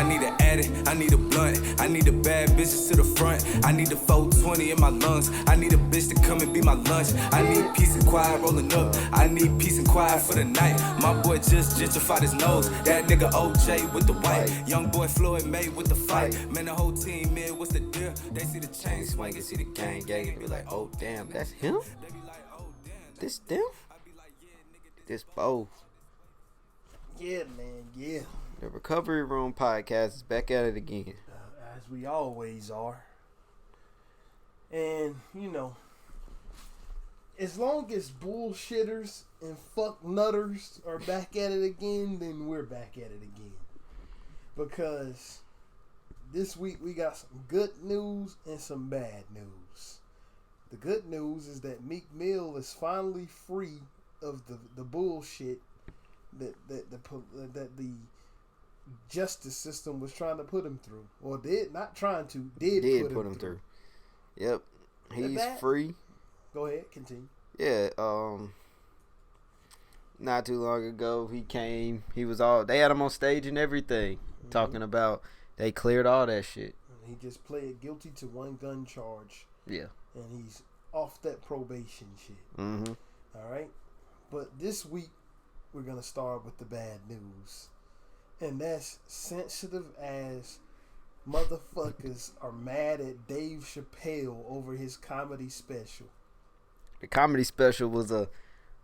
I need an addict, I need a blunt. I need a bad bitches to the front. I need a 420 in my lungs. I need a bitch to come and be my lunch. I need peace and quiet rolling up. I need peace and quiet for the night. My boy just gentrified his nose. That nigga OJ with the white. Young boy Floyd made with the fight. Man, the whole team, man, what's the deal? They see the chain swing and see the gang and be like, oh damn, that's him? This them? This both. Yeah, man, yeah. The Recovery Room Podcast is back at it again. As we always are. And, you know, as long as bullshitters and fuck nutters are back at it again, then we're back at it again. Because this week we got some good news and some bad news. The good news is that Meek Mill is finally free of the bullshit that the justice system was trying to put him through, or did put him through. Yep, he's free. Go ahead, continue. Yeah, not too long ago he came. He was all. They had him on stage and everything, talking about they cleared all that shit. He just pled guilty to one gun charge. Yeah, and he's off that probation shit. Mm-hmm. All right, but this week we're gonna start with the bad news. And that's sensitive as motherfuckers are mad at Dave Chappelle over his comedy special. The comedy special was a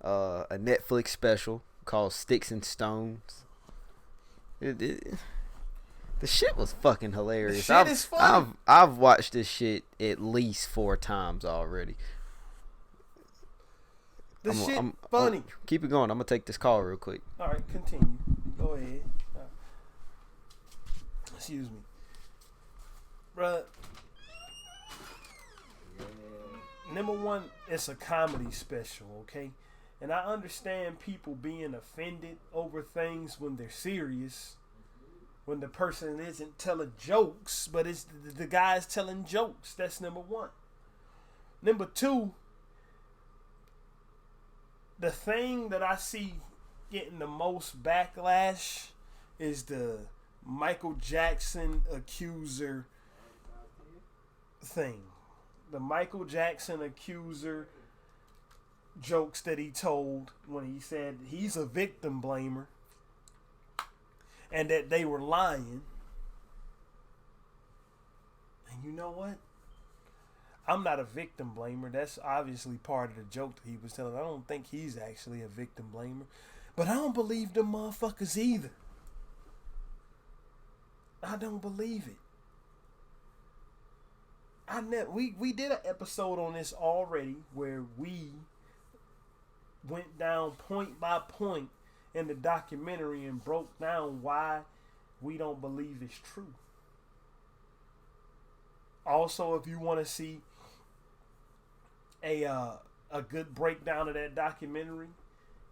Netflix special called Sticks and Stones. The shit was fucking hilarious. The shit is funny. I've watched this shit at least 4 times already. The shit funny. Keep it going. I'm gonna take this call real quick. All right, continue. Go ahead. Excuse me, bruh. Number one, it's a comedy special, okay? And I understand people being offended over things when they're serious, when the person isn't telling jokes, but it's the guy's telling jokes. That's number one. Number two, the thing that I see getting the most backlash is the Michael Jackson accuser thing. The Michael Jackson accuser jokes that he told when he said he's a victim blamer and that they were lying. And you know what? I'm not a victim blamer. That's obviously part of the joke that he was telling. I don't think he's actually a victim blamer. But I don't believe them motherfuckers either. I don't believe it. We did an episode on this already where we went down point by point in the documentary and broke down why we don't believe it's true. Also, if you want to see a good breakdown of that documentary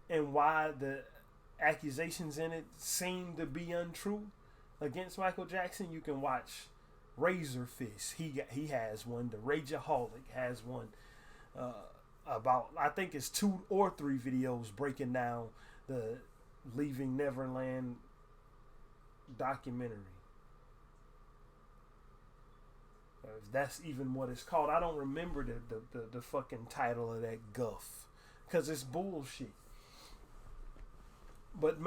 and why the accusations in it seem to be untrue against Michael Jackson, you can watch Razor Fist. He has one. The Rageaholic has one about, I think it's 2 or 3 videos breaking down the Leaving Neverland documentary. If that's even what it's called. I don't remember the fucking title of that guff because it's bullshit. But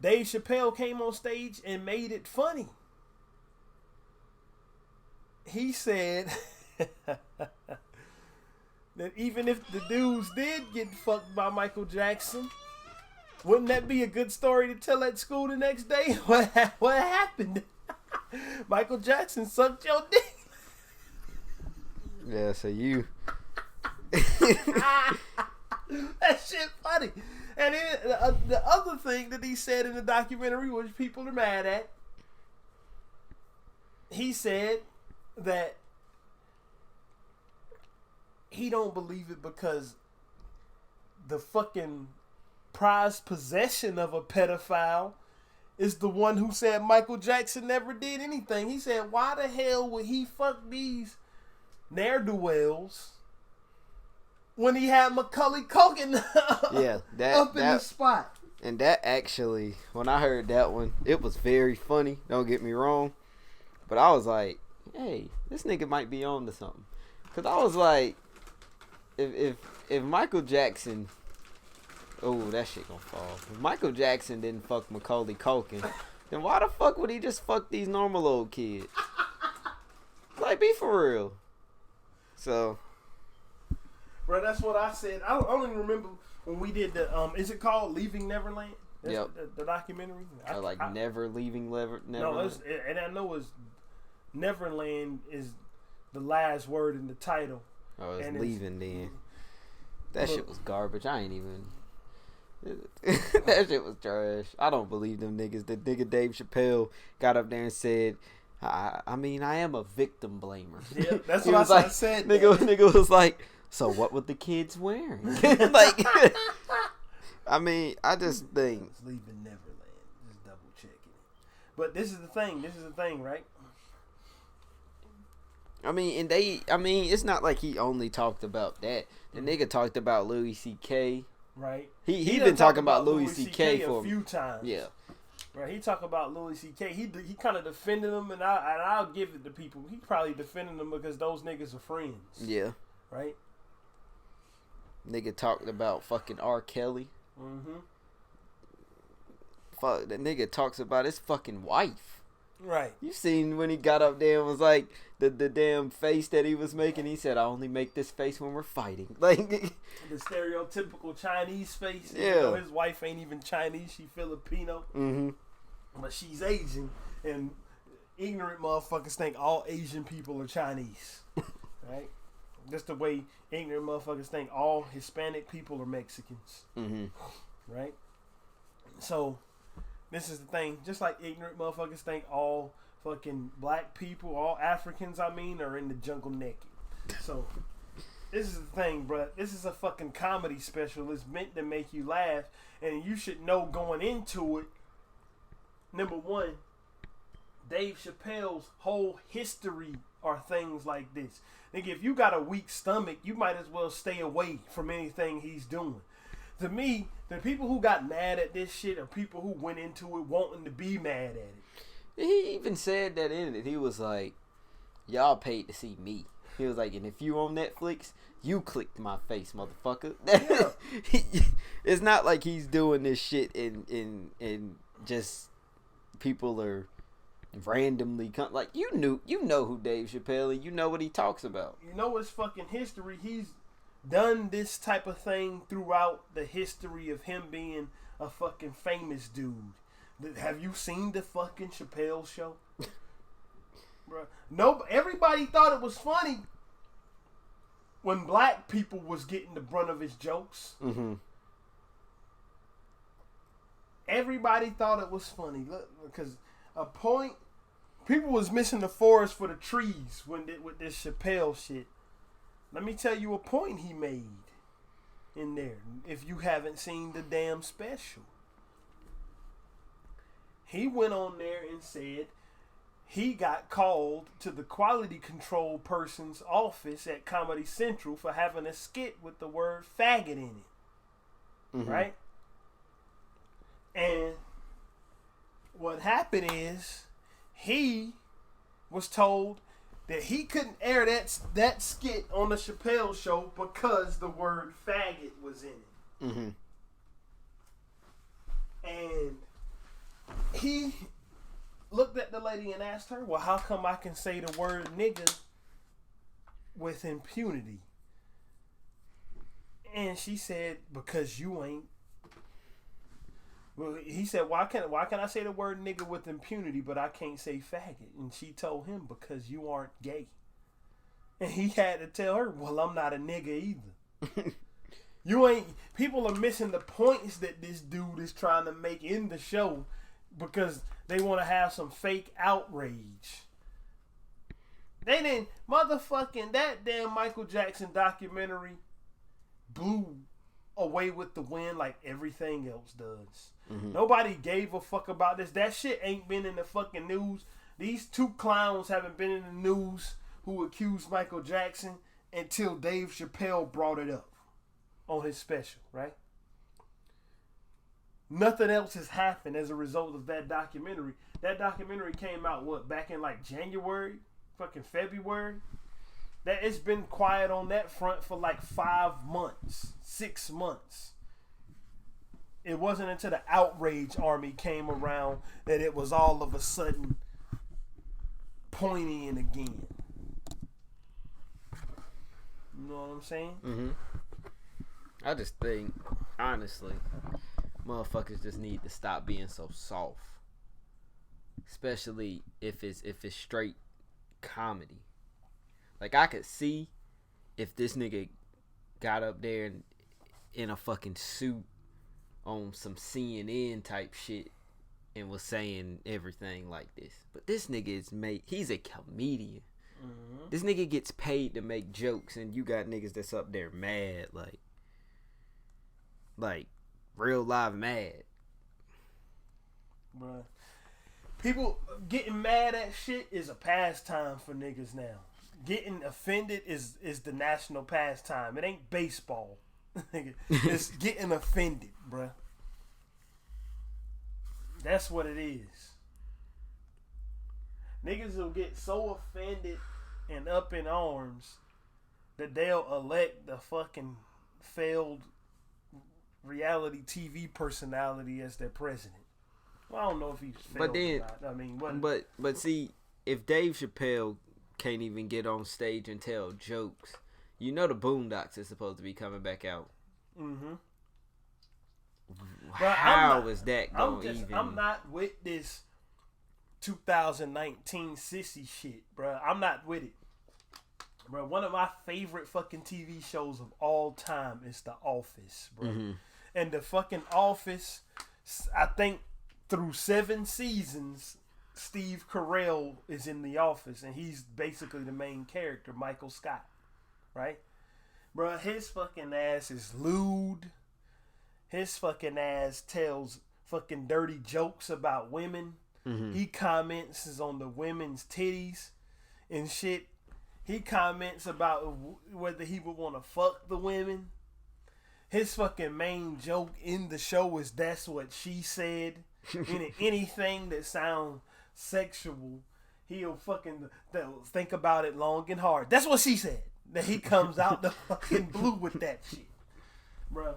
Dave Chappelle came on stage and made it funny. He said that even if the dudes did get fucked by Michael Jackson, wouldn't that be a good story to tell at school the next day? What happened? Michael Jackson sucked your dick. Yeah, so you. That shit funny. And the other thing that he said in the documentary, which people are mad at, he said that he don't believe it because the fucking prized possession of a pedophile is the one who said Michael Jackson never did anything. He said, why the hell would he fuck these ne'er-do-wells when he had Macaulay Culkin up in the spot? And that actually, when I heard that one, it was very funny. Don't get me wrong. But I was like, hey, this nigga might be on to something. Because I was like, if Michael Jackson, oh, that shit gonna fall. If Michael Jackson didn't fuck Macaulay Culkin, then why the fuck would he just fuck these normal old kids? Like, be for real. So. Bro, that's what I said. I don't even remember when we did the, is it called Leaving Neverland? That's Yep. the documentary? Never leaving Neverland. No, and I know it's Neverland is the last word in the title. Oh, it's and leaving then. That shit was garbage. I ain't even. That shit was trash. I don't believe them niggas. The nigga Dave Chappelle got up there and said, I mean, I am a victim blamer. Yeah, that's what I said. Nigga was like, so what were the kids wearing? Like, I mean, I just think. It's Leaving Neverland. Just double checking it. But this is the thing, right? I mean, it's not like he only talked about that. The nigga talked about Louis C.K. Right. He been talking about Louis C.K. for a few times. Yeah. Right. He talked about Louis C.K. He kind of defended him, and I'll give it to people. He probably defended them because those niggas are friends. Yeah. Right. Nigga talked about fucking R. Kelly. Mm-hmm. Fuck, that nigga talks about his fucking wife. Right. You seen when he got up there and was like, the damn face that he was making, he said, I only make this face when we're fighting. Like, the stereotypical Chinese face. Yeah. Even though his wife ain't even Chinese, she Filipino. mm-hmm. But she's Asian, and ignorant motherfuckers think all Asian people are Chinese. Right? Just the way ignorant motherfuckers think all Hispanic people are Mexicans. Mm-hmm. Right? So, this is the thing. Just like ignorant motherfuckers think all fucking black people, all Africans, are in the jungle naked. So, this is the thing, bruh. This is a fucking comedy special. It's meant to make you laugh. And you should know going into it, number one, Dave Chappelle's whole history are things like this. Nigga, if you got a weak stomach, you might as well stay away from anything he's doing. To me, the people who got mad at this shit are people who went into it wanting to be mad at it. He even said that in it. He was like, y'all paid to see me. He was like, and if you on Netflix, you clicked my face, motherfucker. Yeah. It's not like he's doing this shit in just people are randomly like you know who Dave Chappelle is, you know what he talks about. You know his fucking history. He's done this type of thing throughout the history of him being a fucking famous dude. Have you seen the fucking Chappelle show? Bro, no, everybody thought it was funny when black people was getting the brunt of his jokes. Mm-hmm. Everybody thought it was funny. Look, because a point, people was missing the forest for the trees with this Chappelle shit. Let me tell you a point he made in there. If you haven't seen the damn special, he went on there and said he got called to the quality control person's office at Comedy Central for having a skit with the word faggot in it. Mm-hmm. Right? And what happened is he was told that he couldn't air that skit on the Chappelle show because the word faggot was in it. Mm-hmm. And he looked at the lady and asked her, well, how come I can say the word nigga with impunity? And she said, because you ain't. Well, he said, why can I say the word nigga with impunity, but I can't say faggot? And she told him, because you aren't gay. And he had to tell her, well, I'm not a nigga either. You ain't. People are missing the points that this dude is trying to make in the show because they want to have some fake outrage. They didn't. Motherfucking that damn Michael Jackson documentary blew away with the wind like everything else does. Mm-hmm. Nobody gave a fuck about this. That shit ain't been in the fucking news. These two clowns haven't been in the news who accused Michael Jackson until Dave Chappelle brought it up on his special, right? Nothing else has happened as a result of that documentary. That documentary came out back in like January, fucking February. That it's been quiet on that front for like 5 months, 6 months. It wasn't until the outrage army came around that it was all of a sudden pointing again. You know what I'm saying? Mm-hmm. I just think, honestly, motherfuckers just need to stop being so soft, especially if it's straight comedy. Like, I could see if this nigga got up there in a fucking suit on some CNN type shit and was saying everything like this. But this nigga he's a comedian. Mm-hmm. This nigga gets paid to make jokes, and you got niggas that's up there mad, like real live mad. Bruh. People getting mad at shit is a pastime for niggas now. Getting offended is the national pastime. It ain't baseball. It's getting offended, bruh. That's what it is. Niggas will get so offended and up in arms that they'll elect the fucking failed reality TV personality as their president. Well, I don't know if he's failed or not. I mean, but see, if Dave Chappelle can't even get on stage and tell jokes, you know the Boondocks is supposed to be coming back out. Mm-hmm. How is that going even? I'm not with this 2019 sissy shit, bro. I'm not with it. Bro, one of my favorite fucking TV shows of all time is The Office, bro. Mm-hmm. And the fucking Office, I think through 7 seasons, Steve Carell is in the office, and he's basically the main character, Michael Scott, right? Bro, his fucking ass is lewd. His fucking ass tells fucking dirty jokes about women. Mm-hmm. He comments on the women's titties and shit. He comments about whether he would want to fuck the women. His fucking main joke in the show is that's what she said. Anything that sounds sexual, he'll fucking think about it long and hard. That's what she said. That he comes out the fucking blue with that shit. Bruh.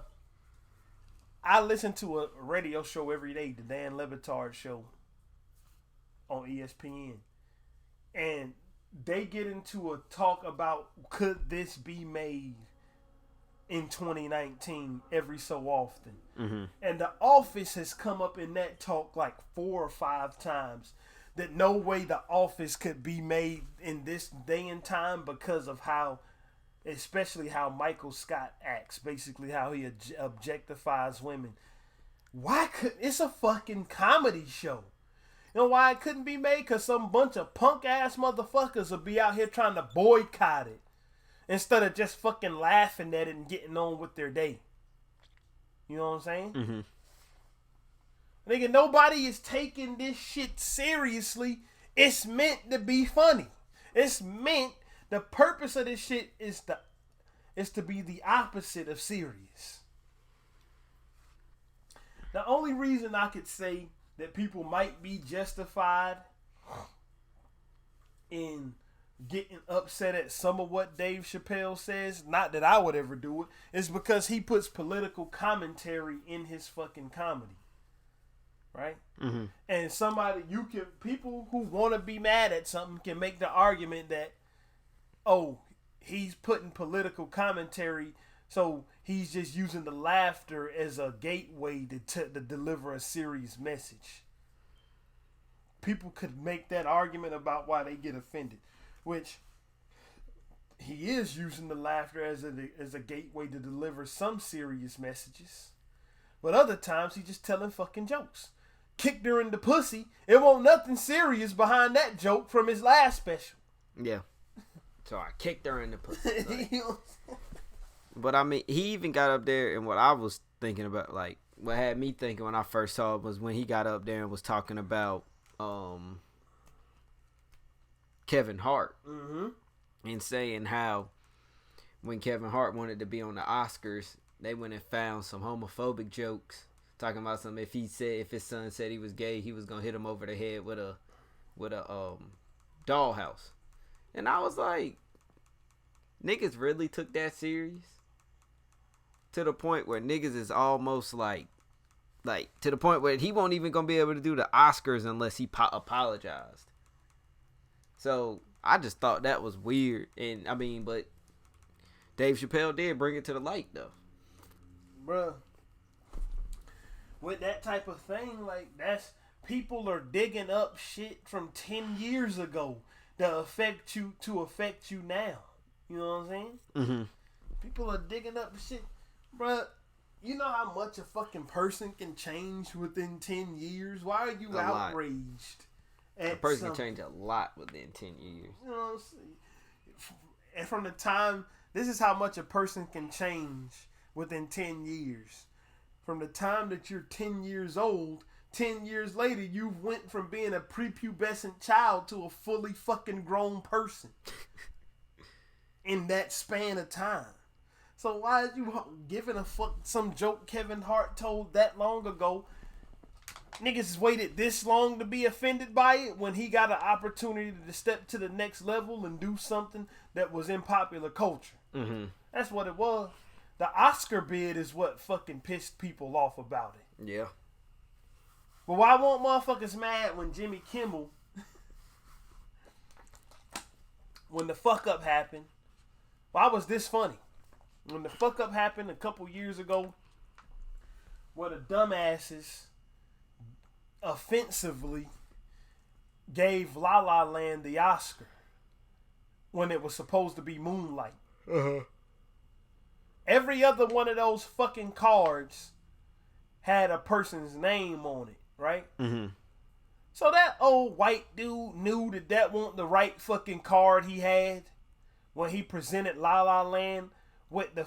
I listen to a radio show every day, the Dan Le Batard show on ESPN. And they get into a talk about could this be made in 2019 every so often. Mm-hmm. And The Office has come up in that talk like 4 or 5 times that no way The Office could be made in this day and time because of how, especially how Michael Scott acts, basically how he objectifies women. Why could it's a fucking comedy show? You know why it couldn't be made? Because some bunch of punk ass motherfuckers will be out here trying to boycott it instead of just fucking laughing at it and getting on with their day. You know what I'm saying? Mm-hmm. Nigga, nobody is taking this shit seriously. It's meant to be funny. It's meant. The purpose of this shit is to be the opposite of serious. The only reason I could say that people might be justified in getting upset at some of what Dave Chappelle says, not that I would ever do it, is because he puts political commentary in his fucking comedy. Right? Mm-hmm. And people who want to be mad at something can make the argument that, oh, he's putting political commentary, so he's just using the laughter as a gateway to deliver a serious message. People could make that argument about why they get offended, which he is using the laughter as a gateway to deliver some serious messages. But other times he's just telling fucking jokes. Kicked her in the pussy. It won't nothing serious behind that joke from his last special. Yeah. So I kicked her in the pussy. Like. But I mean, he even got up there, and what I was thinking about, like, what had me thinking when I first saw it was when he got up there and was talking about Kevin Hart. Mm-hmm. And saying how when Kevin Hart wanted to be on the Oscars, they went and found some homophobic jokes talking about something. If his son said he was gay, he was gonna hit him over the head with a dollhouse. And I was like, niggas really took that serious? To the point where niggas is almost like to the point where he won't even gonna be able to do the Oscars unless he apologized. So I just thought that was weird. And I mean, but Dave Chappelle did bring it to the light though. Bruh. With that type of thing, like, that's, people are digging up shit from 10 years ago to affect you now. You know what I'm saying? Mm-hmm. People are digging up shit. Bruh, you know how much a fucking person can change within 10 years? Why are you outraged? A person can change a lot within 10 years. You know what I'm saying? And from the time, this is how much a person can change within 10 years. From the time that you're 10 years old, 10 years later, you went from being a prepubescent child to a fully fucking grown person. In that span of time. So why is you giving a fuck some joke Kevin Hart told that long ago? Niggas waited this long to be offended by it when he got an opportunity to step to the next level and do something that was in popular culture. Mm-hmm. That's what it was. The Oscar bid is what fucking pissed people off about it. Yeah. But why won't motherfuckers mad when Jimmy Kimmel, when the fuck up happened? Why was this funny? When the fuck up happened a couple years ago, where the dumbasses offensively gave La La Land the Oscar when it was supposed to be Moonlight. Uh-huh. Every other one of those fucking cards had a person's name on it, right? Mm-hmm. So that old white dude knew that wasn't the right fucking card he had when he presented La La Land with the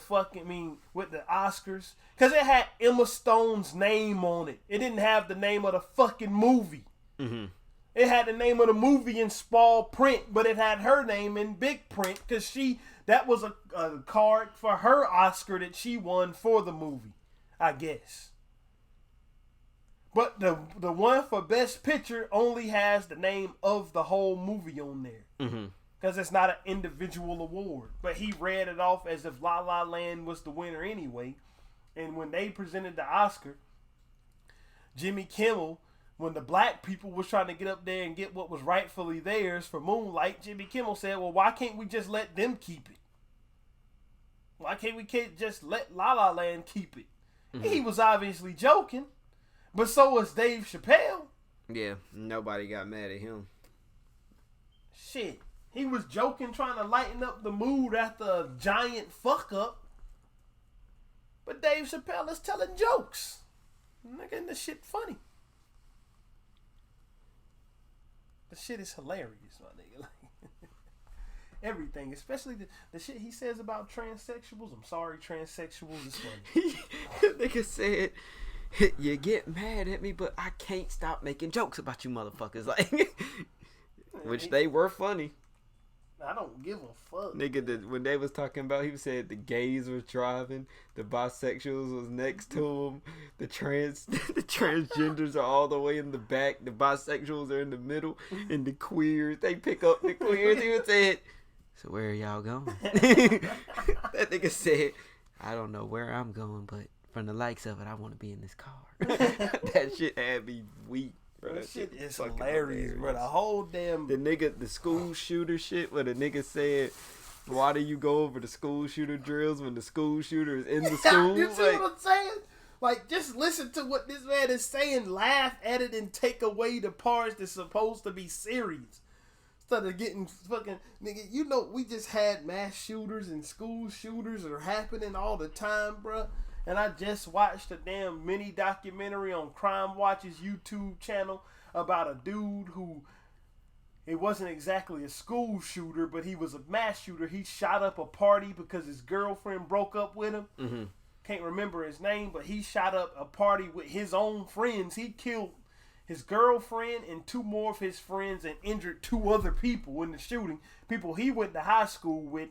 with the Oscars. Because it had Emma Stone's name on it. It didn't have the name of the fucking movie. Mm-hmm. It had the name of the movie in small print, but it had her name in big print because that was a card for her Oscar that she won for the movie, I guess. But the one for Best Picture only has the name of the whole movie on there. Mm-hmm. Because it's not an individual award. But he read it off as if La La Land was the winner anyway. And when they presented the Oscar, Jimmy Kimmel, when the black people was trying to get up there and get what was rightfully theirs for Moonlight, Jimmy Kimmel said, well, why can't we just let them keep it? Why can't we just let La La Land keep it? Mm-hmm. He was obviously joking. But so was Dave Chappelle. Yeah, nobody got mad at him. Shit. He was joking, trying to lighten up the mood after a giant fuck up. But Dave Chappelle is telling jokes. Nigga, and the shit funny. The shit is hilarious, my nigga. Like, everything, especially the shit he says about transsexuals. I'm sorry, transsexuals is funny. Nigga said, you get mad at me, but I can't stop making jokes about you motherfuckers. Like, which they were funny. I don't give a fuck. Nigga, when they was talking about, he said the gays was driving, the bisexuals was next to them, the transgenders are all the way in the back, the bisexuals are in the middle, and the queers, they pick up the queers. He was said, so where are y'all going? That nigga said, I don't know where I'm going, but from the likes of it, I want to be in this car. That shit had me weak. Bro, that shit is hilarious, bro. The whole damn... The school shooter shit, where the nigga said, why do you go over the school shooter drills when the school shooter is in the school? You see what I'm saying? Like, just listen to what this man is saying, laugh at it, and take away the parts that's supposed to be serious. Instead of getting fucking... Nigga, you know, we just had mass shooters and school shooters that are happening all the time, bro. And I just watched a damn mini documentary on Crime Watch's YouTube channel about a dude who, it wasn't exactly a school shooter, but he was a mass shooter. He shot up a party because his girlfriend broke up with him. Mm-hmm. Can't remember his name, but he shot up a party with his own friends. He killed his girlfriend and two more of his friends and injured two other people in the shooting. People he went to high school with.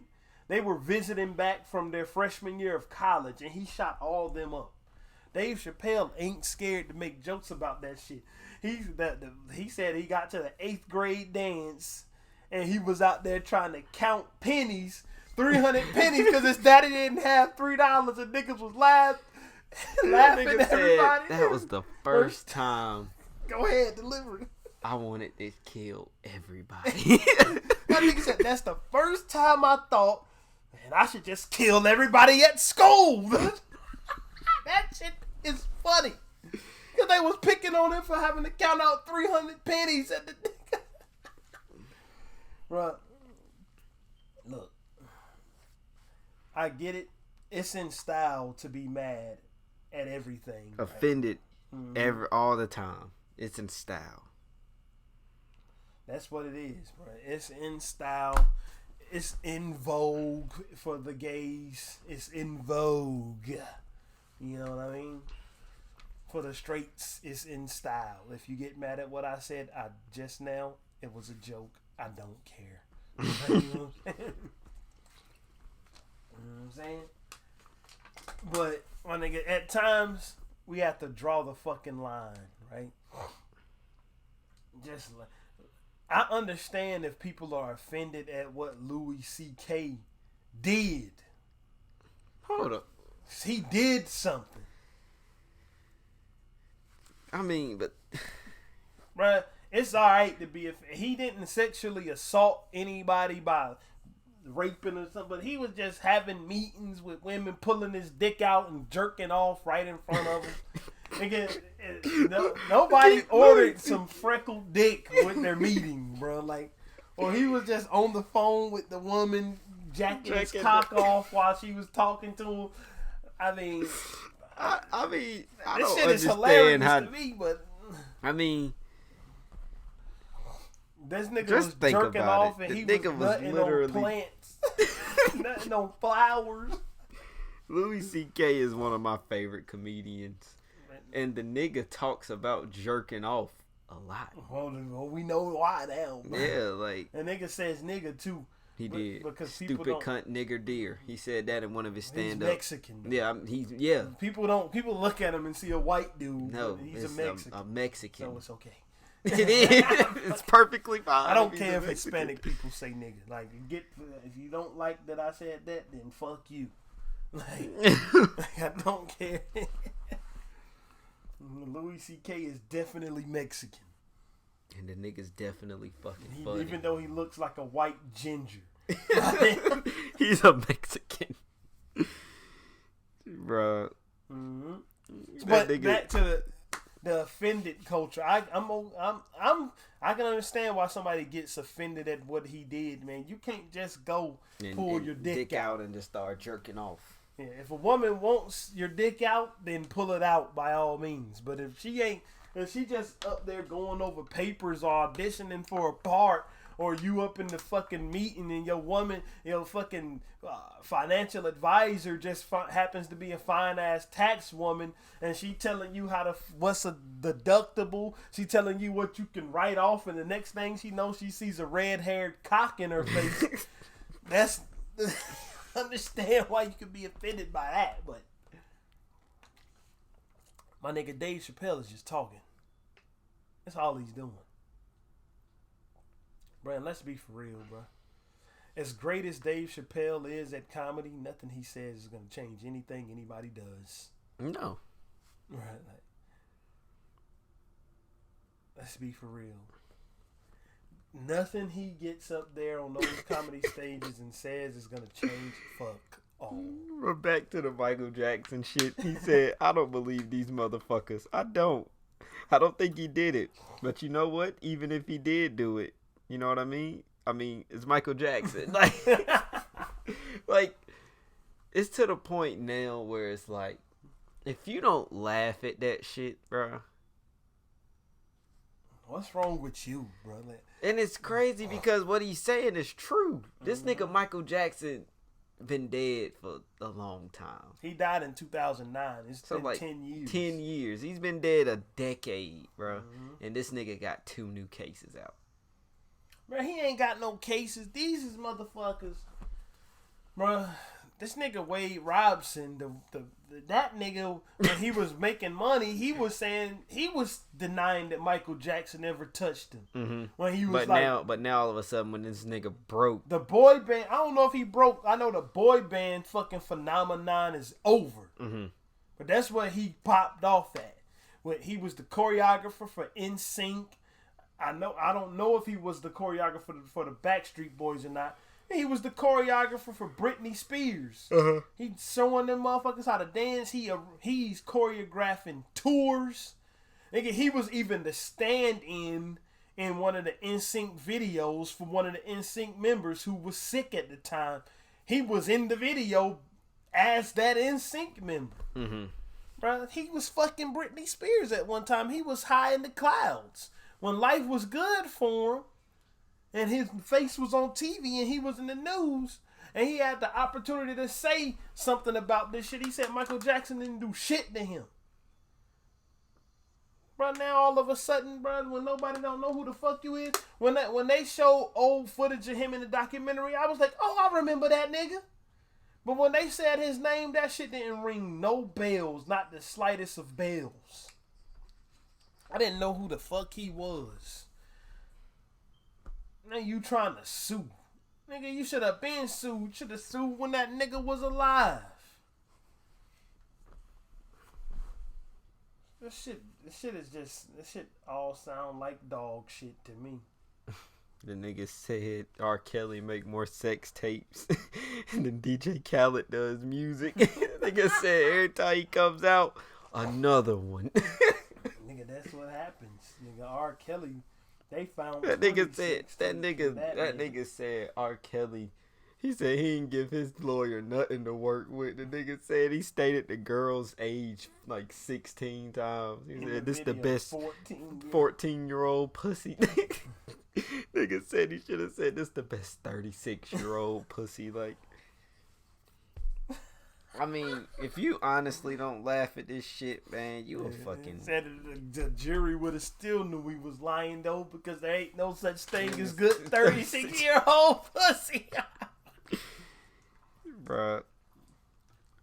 They were visiting back from their freshman year of college, and he shot all of them up. Dave Chappelle ain't scared to make jokes about that shit. He said he got to the 8th grade dance and he was out there trying to count pennies, 300 pennies, because his daddy didn't have $3 and niggas was laughing at everybody. That was the first time. Go ahead, deliver it. I wanted to kill everybody. That nigga said, that's the first time I thought, man, I should just kill everybody at school. That shit is funny. Because they was picking on him for having to count out 300 pennies at the nigga. Bruh. Look. I get it. It's in style to be mad at everything. Offended all the time. It's in style. That's what it is, bro. It's in style. It's in vogue for the gays. It's in vogue. You know what I mean? For the straights, it's in style. If you get mad at what I said just now, it was a joke. I don't care. You know what I'm saying? But, my nigga, at times, we have to draw the fucking line, right? Just like, I understand if people are offended at what Louis C.K. did. Hold up. He did something. I mean, but... Bruh, it's alright to be... He didn't sexually assault anybody by raping or something, but he was just having meetings with women, pulling his dick out and jerking off right in front of them. Again, nobody ordered some freckled dick with their meeting, bro. Like, or he was just on the phone with the woman, jacking his cock off while she was talking to him. I mean, I this don't shit is understand hilarious how. to me, but I mean, this nigga just was think jerking about off it. and The he nigga was was nutting literally- on plants, nutting on flowers. Louis C.K. is one of my favorite comedians. And the nigga talks about jerking off a lot. Well, we know why now. Bro. Yeah, like... And nigga says nigga too. He did. Because Stupid cunt nigger deer. He said that in one of his stand-up. He's Mexican. Yeah, yeah. People look at him and see a white dude. No, he's it's a Mexican. a Mexican. So it's okay. It is. It's perfectly fine. I don't care if Hispanic people say nigga. Like, if you don't like that I said that, then fuck you. Like I don't care. Louis C.K. is definitely Mexican. And the nigga's definitely fucking funny. Even though he looks like a white ginger. He's a Mexican. Bruh. Mm-hmm. But back to the offended culture. I can understand why somebody gets offended at what he did, man. You can't just go pull your dick out and just start jerking off. Yeah, if a woman wants your dick out, then pull it out by all means. But if she just up there going over papers or auditioning for a part, or you up in the fucking meeting and your fucking financial advisor just happens to be a fine ass tax woman, and she telling you what's a deductible, she telling you what you can write off, and the next thing she knows, she sees a red-haired cock in her face. That's understand why you could be offended by that, but my nigga Dave Chappelle is just talking. That's all he's doing. Bro, let's be for real, bro. As great as Dave Chappelle is at comedy, nothing he says is going to change anything anybody does. No. Right. Let's be for real. Nothing he gets up there on those comedy stages and says is going to change fuck all. We're back to the Michael Jackson shit. He said, I don't believe these motherfuckers. I don't think he did it. But you know what? Even if he did do it, you know what I mean? I mean, it's Michael Jackson. Like, it's to the point now where it's like, if you don't laugh at that shit, bro. What's wrong with you, bro? And it's crazy because what he's saying is true. This nigga Michael Jackson been dead for a long time. He died in 2009. It's been like 10 years. 10 years. He's been dead a decade, bro. Mm-hmm. And this nigga got 2 new cases out. Bro, he ain't got no cases. These is motherfuckers. Bro, this nigga Wade Robson, that nigga, when he was making money, he was denying that Michael Jackson ever touched him. Mm-hmm. When he was but now all of a sudden when this nigga broke, the boy band, I don't know if he broke. I know the boy band fucking phenomenon is over. mm-hmm. But that's what he popped off at. When he was the choreographer for NSYNC. I don't know if he was the choreographer for the Backstreet Boys or not. He was the choreographer for Britney Spears. Uh-huh. He's showing them motherfuckers how to dance. He's choreographing tours. Nigga, he was even the stand-in one of the NSYNC videos for one of the NSYNC members who was sick at the time. He was in the video as that NSYNC member. Mm-hmm. Bro, he was fucking Britney Spears at one time. He was high in the clouds. When life was good for him, and his face was on TV and he was in the news, and he had the opportunity to say something about this shit, he said Michael Jackson didn't do shit to him. Bro, now all of a sudden, bro, when nobody don't know who the fuck you is, when they show old footage of him in the documentary, I was like, oh, I remember that nigga. But when they said his name, that shit didn't ring no bells, not the slightest of bells. I didn't know who the fuck he was. Now you trying to sue. Nigga, you should have been sued. Should have sued when that nigga was alive. This shit all sound like dog shit to me. The nigga said R. Kelly make more sex tapes than DJ Khaled does music. The nigga said every time he comes out, another one. Nigga, that's what happens. Nigga, R. Kelly, they found that nigga said R. Kelly. He said he didn't give his lawyer nothing to work with. The nigga said he stated the girl's age like 16 times. He said this the best 14-year-old pussy. Nigga said he should have said this the best 36-year-old pussy. Like, I mean, if you honestly don't laugh at this shit, man, you a fucking... Said the jury would have still knew he was lying, though, because there ain't no such thing as good 36-year-old pussy. Bruh,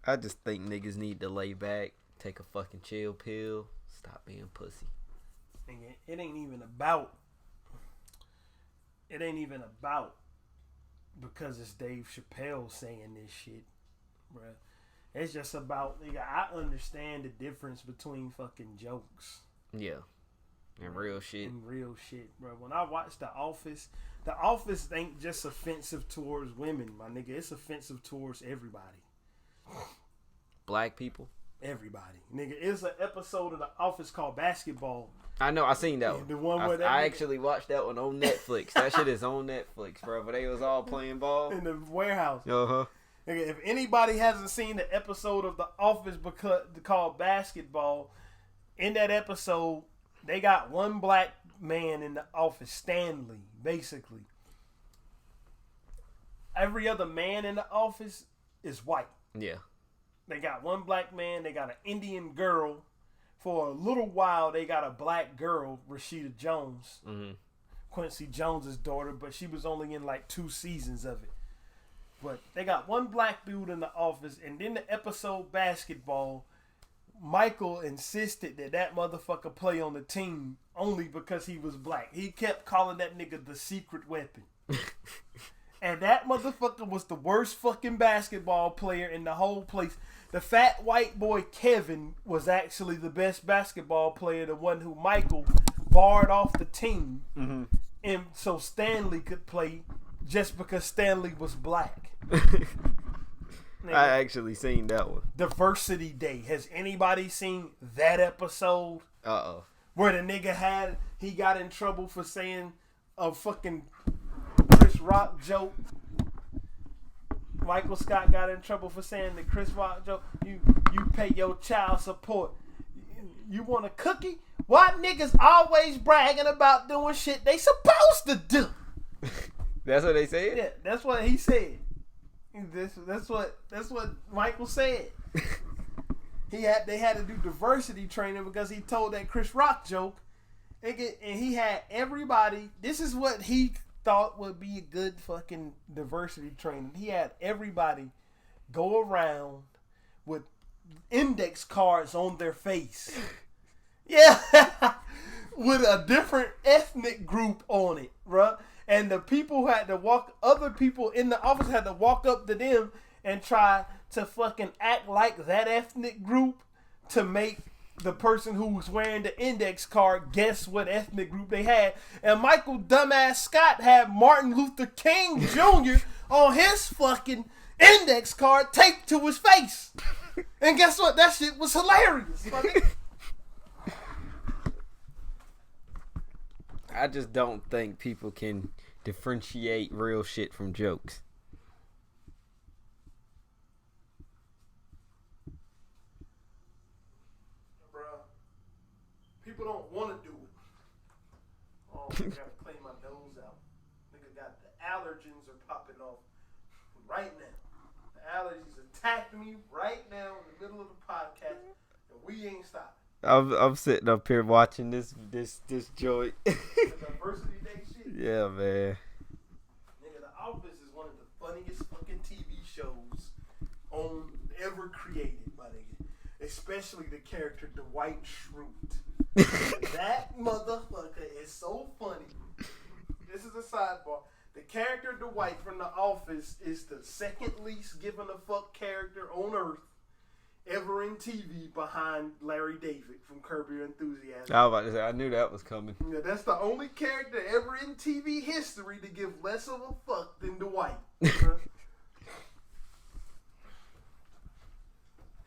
I just think niggas need to lay back, take a fucking chill pill, stop being pussy. Nigga, it ain't even about because it's Dave Chappelle saying this shit, bruh. It's just about, nigga, I understand the difference between fucking jokes. Yeah. And real shit. Bro. When I watch The Office ain't just offensive towards women, my nigga. It's offensive towards everybody. Black people? Everybody. Nigga, it's an episode of The Office called Basketball. I know, I seen that one. The one where I actually watched that one on Netflix. That shit is on Netflix, bro. But they was all playing ball. In the warehouse. Uh-huh. Nigga, if anybody hasn't seen the episode of The Office called Basketball, in that episode, they got one black man in the office, Stanley, basically. Every other man in the office is white. Yeah. They got one black man, they got an Indian girl. For a little while, they got a black girl, Rashida Jones. Mm-hmm. Quincy Jones's daughter, but she was only in like 2 seasons of it. But they got one black dude in the office, and then the episode Basketball, Michael insisted that motherfucker play on the team only because he was black. He kept calling that nigga the secret weapon. And that motherfucker was the worst fucking basketball player in the whole place. The fat white boy Kevin was actually the best basketball player, the one who Michael barred off the team. Mm-hmm. And so Stanley could play just because Stanley was black. I actually seen that one. Diversity Day. Has anybody seen that episode? Uh-oh. Where the nigga he got in trouble for saying a fucking Chris Rock joke. Michael Scott got in trouble for saying the Chris Rock joke. You pay your child support. You want a cookie? Why niggas always bragging about doing shit they supposed to do? That's what they said? Yeah, that's what he said. That's what Michael said. They had to do diversity training because he told that Chris Rock joke, and he had everybody. This is what he thought would be a good fucking diversity training. He had everybody go around with index cards on their face. Yeah. With a different ethnic group on it, bruh. And the people other people in the office had to walk up to them and try to fucking act like that ethnic group to make the person who was wearing the index card guess what ethnic group they had. And Michael Dumbass Scott had Martin Luther King Jr. on his fucking index card taped to his face. And guess what? That shit was hilarious. I just don't think people can differentiate real shit from jokes. Bruh, people don't want to do it. Oh, I gotta clean my nose out. Nigga got the allergens are popping off right now. The allergies attacked me right now in the middle of the podcast, and we ain't stopping. I'm sitting up here watching this joint. The Diversity Day shit. Yeah, man. Nigga, The Office is one of the funniest fucking TV shows ever created, my nigga. Especially the character Dwight Schrute. That motherfucker is so funny. This is a sidebar. The character Dwight from The Office is the second least given a fuck character on earth ever in TV behind Larry David from Curb Your Enthusiasm. I was about to say, I knew that was coming. Yeah, that's the only character ever in TV history to give less of a fuck than Dwight.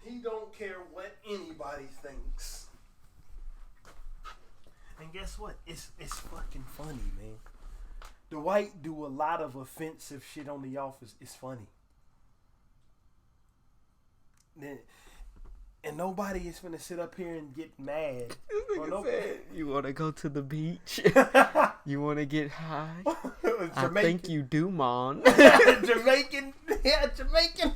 He don't care what anybody thinks. And guess what? It's fucking funny, man. Dwight do a lot of offensive shit on The Office. It's funny. And nobody is gonna sit up here and get mad. Said, you want to go to the beach? You want to get high? I think you do, man. Jamaican. Yeah, Jamaican.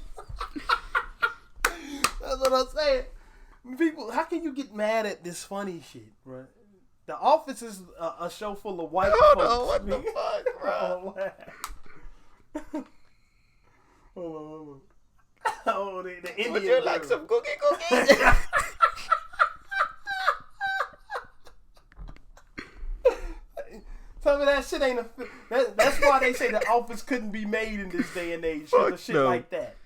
That's what I'm saying. People, how can you get mad at this funny shit, right? The Office is a show full of white folks. No, what the fuck, bro? Hold on. Oh, the Indian. Would you like some cookies? Tell me that shit ain't that's why they say The Office couldn't be made in this day and age. Fuck of shit no. Like that.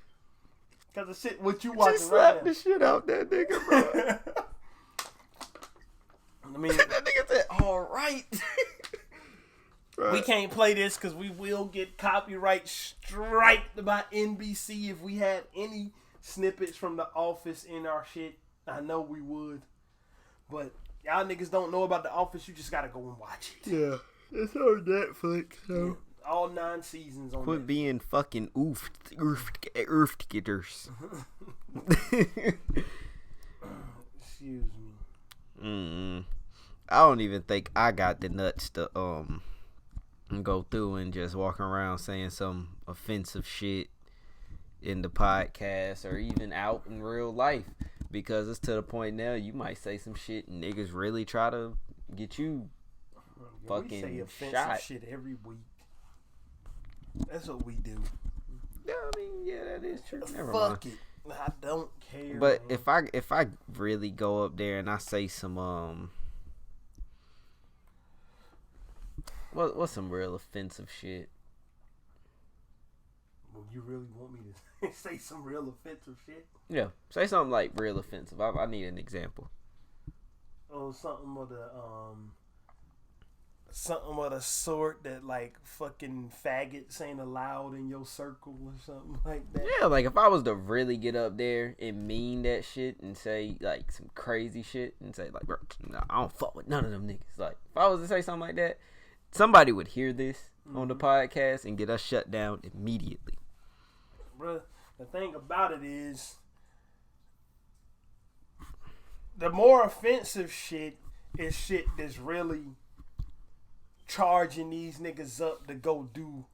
Cause of shit what you watching right now. The shit out that nigga, bro. I mean, that nigga said, all right. Right. We can't play this because we will get copyright striked by NBC if we had any snippets from The Office in our shit. I know we would. But y'all niggas don't know about The Office. You just got to go and watch it. Yeah. It's on Netflix, so. Yeah. All 9 seasons on Quit Netflix. Being fucking oofed getters. Excuse me. I don't even think I got the nuts to go through and just walk around saying some offensive shit in the podcast or even out in real life, because it's to the point now you might say some shit and niggas really try to get you fucking we say offensive shot. Shit every week. That's what we do. Yeah, I mean, yeah, that is true. Never Fuck mind. it. I don't care. But man. if I really go up there and I say some what's some real offensive shit? Well, you really want me to say some real offensive shit? Yeah, say something like real offensive. I need an example. Oh, something of the sort that like fucking faggots ain't allowed in your circle or something like that. Yeah, like if I was to really get up there and mean that shit and say like some crazy shit and say like, bro, nah, I don't fuck with none of them niggas. Like if I was to say something like that, somebody would hear this on the podcast and get us shut down immediately. Bruh, the thing about it is, the more offensive shit is shit that's really charging these niggas up to go do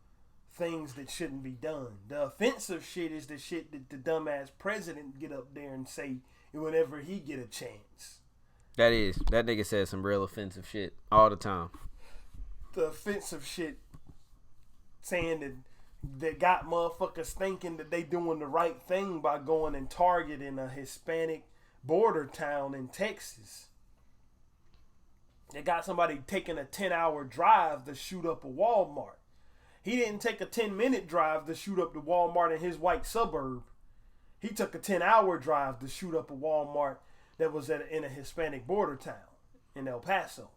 things that shouldn't be done. The offensive shit is the shit that the dumbass president get up there and say whenever he get a chance. That nigga says some real offensive shit all the time. The offensive shit saying that that got motherfuckers thinking that they doing the right thing by going and targeting a Hispanic border town in Texas. They got somebody taking a 10-hour drive to shoot up a Walmart. He didn't take a 10-minute drive to shoot up the Walmart in his white suburb. He took a 10-hour drive to shoot up a Walmart that was in a Hispanic border town in El Paso.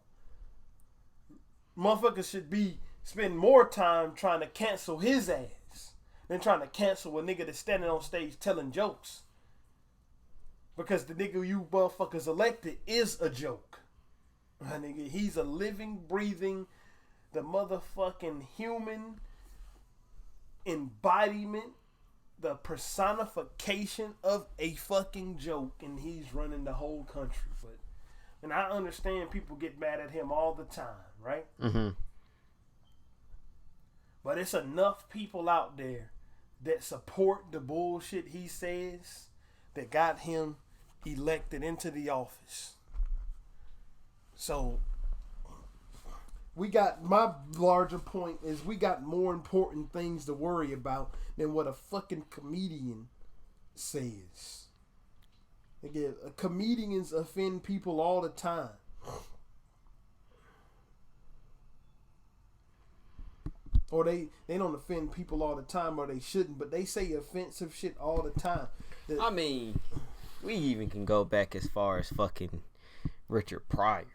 Motherfuckers should be spending more time trying to cancel his ass than trying to cancel a nigga that's standing on stage telling jokes. Because the nigga you motherfuckers elected is a joke. My nigga, he's a living, breathing, the motherfucking human embodiment, the personification of a fucking joke, and he's running the whole country. But, and I understand people get mad at him all the time, right? Mm-hmm. But it's enough people out there that support the bullshit he says that got him elected into the office. So, we got, my larger point is we got more important things to worry about than what a fucking comedian says. Again, comedians offend people all the time. Or they don't offend people all the time, or they shouldn't, but they say offensive shit all the time. I mean, we even can go back as far as fucking Richard Pryor.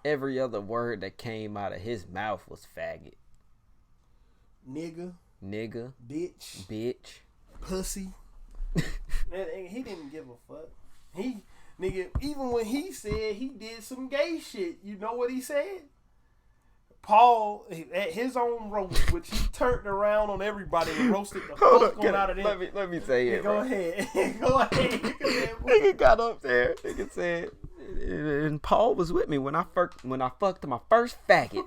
Every other word that came out of his mouth was faggot. Nigga. Bitch. Pussy. He didn't give a fuck. Nigga, even when he said he did some gay shit, you know what he said? Paul, at his own roast, which he turned around on everybody and roasted the fuck on out of them. Let me say it. Go ahead. Go ahead. Nigga got up there. Nigga said, and Paul was with me when I fucked my first faggot.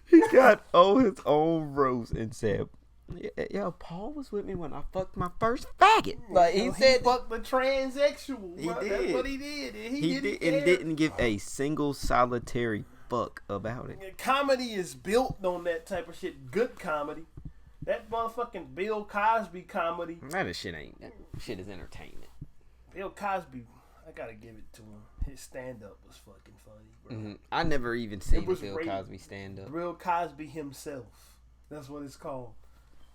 He got on his own roast and said, "Yo, Paul was with me when I fucked my first faggot." Like he said, he fucked the transsexual. He bro. did. That's what he did. And he didn't give a single solitary fuck about it. Comedy is built on that type of shit. Good comedy. That motherfucking Bill Cosby comedy. That shit is entertainment. Bill Cosby, I gotta give it to him. His stand-up was fucking funny, bro. Mm-hmm. I never even seen Bill Cosby stand-up. Bill Cosby himself. That's what it's called.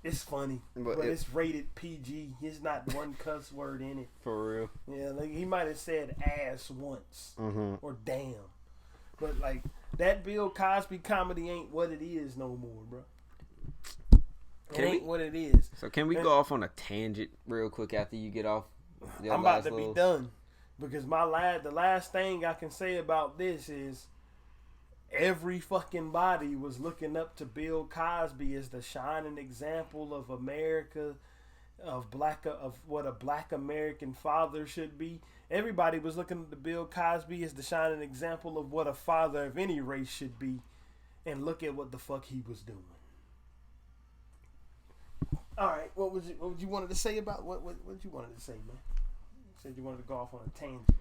It's funny, but it's rated PG. There's not one cuss word in it. For real? Yeah, like he might have said ass once or damn. But like that Bill Cosby comedy ain't what it is no more, bro. It ain't what it is. So can we go off on a tangent real quick after you get off? I'm about to be done because the last thing I can say about this is every fucking body was looking up to Bill Cosby as the shining example of America, of what a black American father should be. Everybody was looking at Bill Cosby as the shining example of what a father of any race should be, and look at what the fuck he was doing. All right, what you wanted to say about what you wanted to say, man? You said you wanted to go off on a tangent.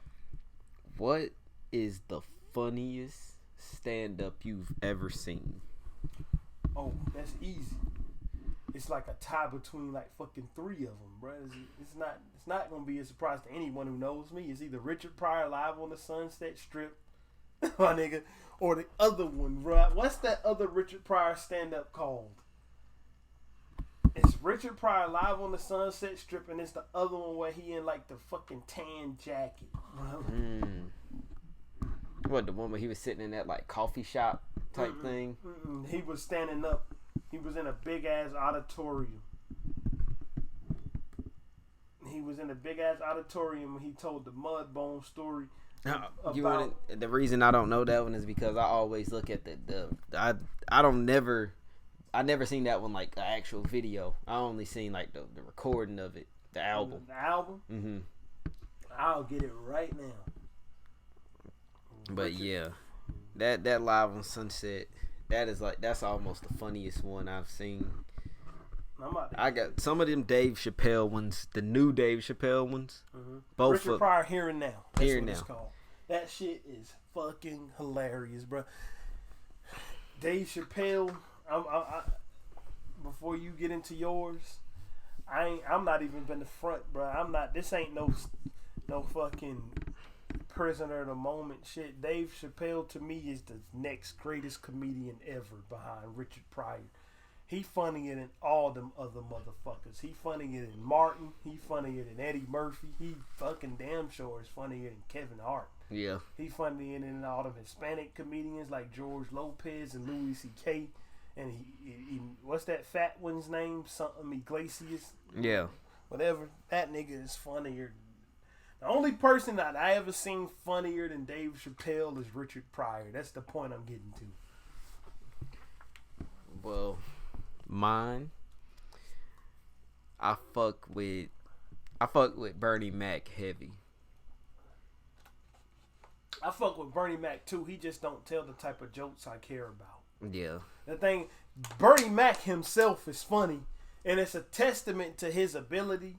What is the funniest stand-up you've ever seen? Oh, that's easy. It's like a tie between like fucking 3 of them, bro. It's not gonna be a surprise to anyone who knows me. It's either Richard Pryor live on the Sunset Strip, my nigga, or the other one, bro. What's that other Richard Pryor stand-up called? It's Richard Pryor live on the Sunset Strip, and it's the other one where he in like the fucking tan jacket. What, the one where he was sitting in that like coffee shop type thing? He was standing up. He was in a big ass auditorium. When he told the Mudbone story. The reason I don't know that one is because I always look at I never seen that one like an actual video. I only seen like the recording of it, the album. The album? Mm-hmm. I'll get it right now. But yeah, that live on Sunset, that's almost the funniest one I've seen. I got some of them Dave Chappelle ones, the new Dave Chappelle ones. Both Richard Pryor Here and Now. That's Here what Now. It's called. That shit is fucking hilarious, bro. Dave Chappelle. Before you get into yours, I'm not even been the front, bro. I'm not. This ain't no fucking prisoner of the moment shit. Dave Chappelle to me is the next greatest comedian ever behind Richard Pryor. He funnier than all them other motherfuckers. He funnier than Martin. He funnier than Eddie Murphy. He fucking damn sure is funnier than Kevin Hart. Yeah. He funnier than all them Hispanic comedians like George Lopez and Louis C.K. And he what's that fat one's name? Something Iglesias. Yeah. Whatever. That nigga is funnier. The only person that I ever seen funnier than Dave Chappelle is Richard Pryor. That's the point I'm getting to. Well, mine. I fuck with Bernie Mac heavy. I fuck with Bernie Mac too. He just don't tell the type of jokes I care about. Yeah. The thing, Bernie Mac himself is funny, and it's a testament to his ability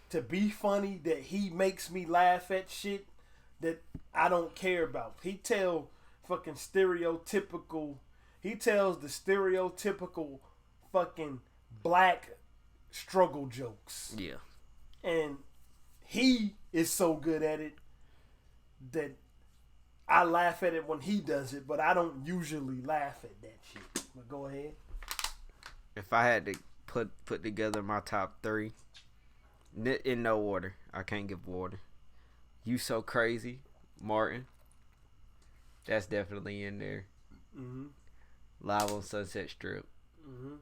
to be funny that he makes me laugh at shit that I don't care about. He tells the stereotypical fucking black struggle jokes. Yeah. And he is so good at it that I laugh at it when he does it, but I don't usually laugh at that shit. But go ahead. If I had to put together my top 3, in no order, I can't give order. You So Crazy, Martin. That's definitely in there. Mm-hmm. Live on Sunset Strip. Mm-hmm.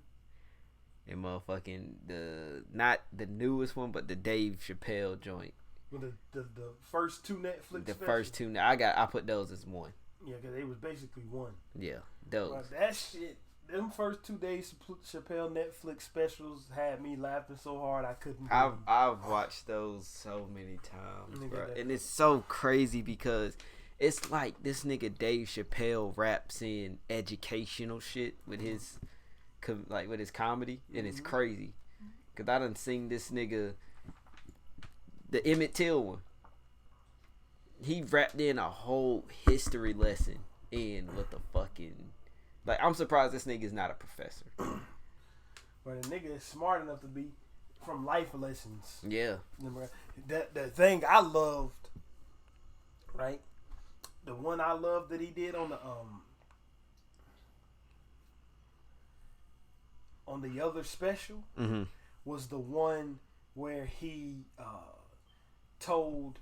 And motherfucking not the newest one, but the Dave Chappelle joint. With the first 2 Netflix. The first 2, I put those as one. Yeah, because they was basically one. Yeah, those. But that shit, them first 2 days Chappelle Netflix specials had me laughing so hard I couldn't. I've watched those so many times, bro, and it's so crazy because it's like this nigga Dave Chappelle raps in educational shit with his comedy, and it's crazy because I done seen this nigga. The Emmett Till one. He rapped in a whole history lesson in what the fucking... Like, I'm surprised this nigga's not a professor. But the nigga is smart enough to be from life lessons. Yeah. The thing I loved, right? The one I loved that he did on the other special was the one where he told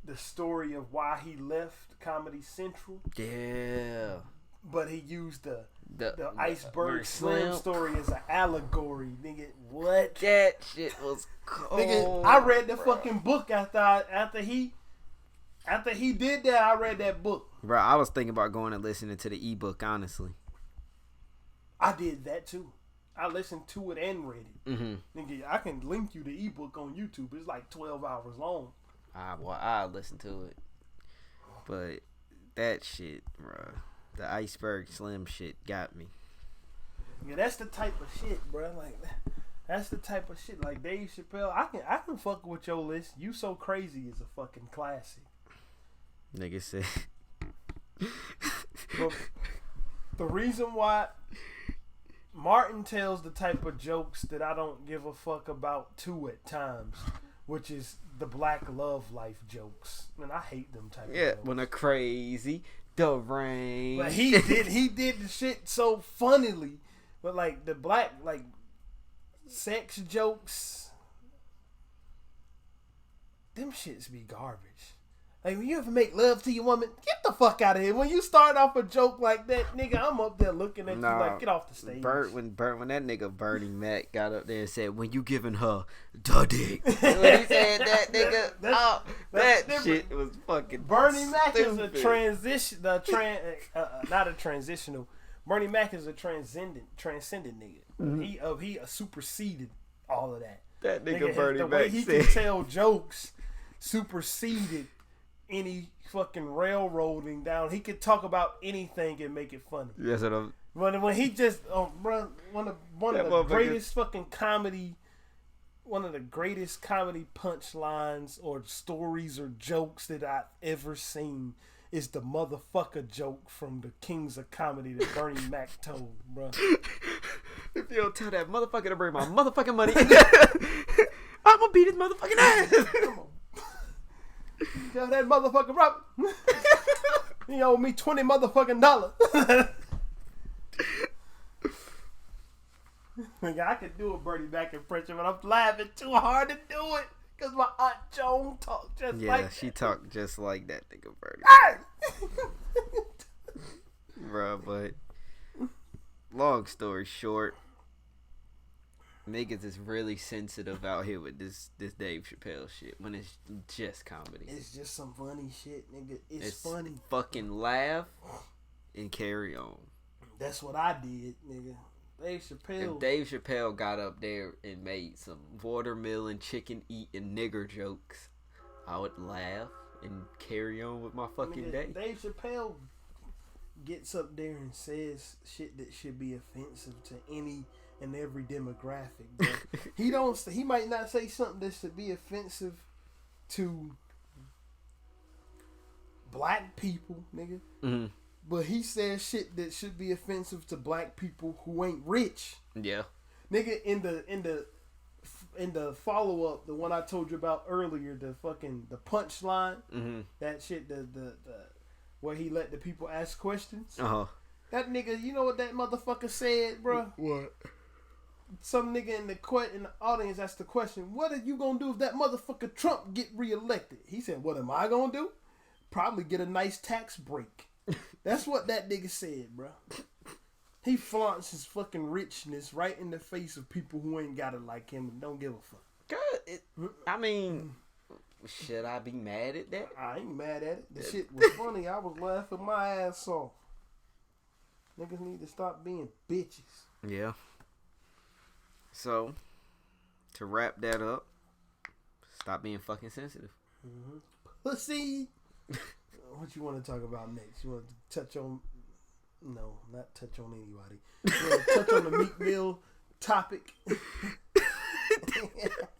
the story of why he left Comedy Central. Yeah. But he used the Iceberg Slim story as an allegory. Nigga, what? That shit was cold. Nigga, I read the fucking book after he did that. I read that book. Bro, I was thinking about going and listening to the ebook, honestly. I did that too. I listened to it and read it. Mm-hmm. Nigga, I can link you the ebook on YouTube. It's like 12 hours long. I'll listen to it. But that shit, bro. The Iceberg Slim shit got me. Yeah, that's the type of shit, bro. Like, that's the type of shit. Like Dave Chappelle, I can fuck with your list. You So Crazy is a fucking classic. Nigga said. But the reason why Martin tells the type of jokes that I don't give a fuck about too at times, which is the black love life jokes. And I hate them type of jokes. When a crazy, the rain. But he did the shit so funnily. But like the black sex jokes, them shits be garbage. Like, when you ever make love to your woman, get the fuck out of here. When you start off a joke like that, nigga, I'm up there looking at you like, get off the stage. When that nigga Bernie Mac got up there and said, when you giving her the dick. When he said that, nigga, that shit was fucking Bernie Mac stupid. is a transition, not a transitional. Bernie Mac is a transcendent nigga. Mm-hmm. He superseded all of that. That nigga Bernie Mac the way he can tell jokes superseded any fucking railroading down. He could talk about anything and make it funny. Yes, when he just one of the greatest fucking comedy one of the greatest comedy punchlines or stories or jokes that I've ever seen is the motherfucker joke from the Kings of Comedy that Bernie Mac told, bro. If you don't tell that motherfucker to bring my motherfucking money, I'm gonna beat his motherfucking ass. Come on. Tell that motherfucker, bro. He owe me $20 motherfucking dollars. I could do a Bernie Mac impression, but I'm laughing too hard to do it because my Aunt Joan talked just like that. Yeah, she talked just like that nigga Bernie. Bruh, but long story short, niggas is really sensitive out here with this Dave Chappelle shit when it's just comedy. It's just some funny shit, nigga. It's funny. Fucking laugh and carry on. That's what I did, nigga. Dave Chappelle. If Dave Chappelle got up there and made some watermelon chicken eating nigger jokes, I would laugh and carry on with my fucking day. Dave Chappelle gets up there and says shit that should be offensive to any and every demographic. But he might not say something that should be offensive to black people, nigga. Mm-hmm. But he says shit that should be offensive to black people who ain't rich. Yeah. Nigga, in the follow up, the one I told you about earlier, the punchline, that shit, the where he let the people ask questions. That nigga, you know what that motherfucker said, bro? What? Some nigga in the audience asked the question, "What are you gonna do if that motherfucker Trump get reelected?" He said, "What am I gonna do? Probably get a nice tax break." That's what that nigga said, bro. He flaunts his fucking richness right in the face of people who ain't got it like him and don't give a fuck. Good. I mean, should I be mad at that? I ain't mad at it. The shit was funny. I was laughing my ass off. Niggas need to stop being bitches. Yeah. So, to wrap that up, stop being fucking sensitive. Pussy. What you want to talk about next? You want to touch on... No, not touch on anybody. You want to touch on the Meek Mill topic? I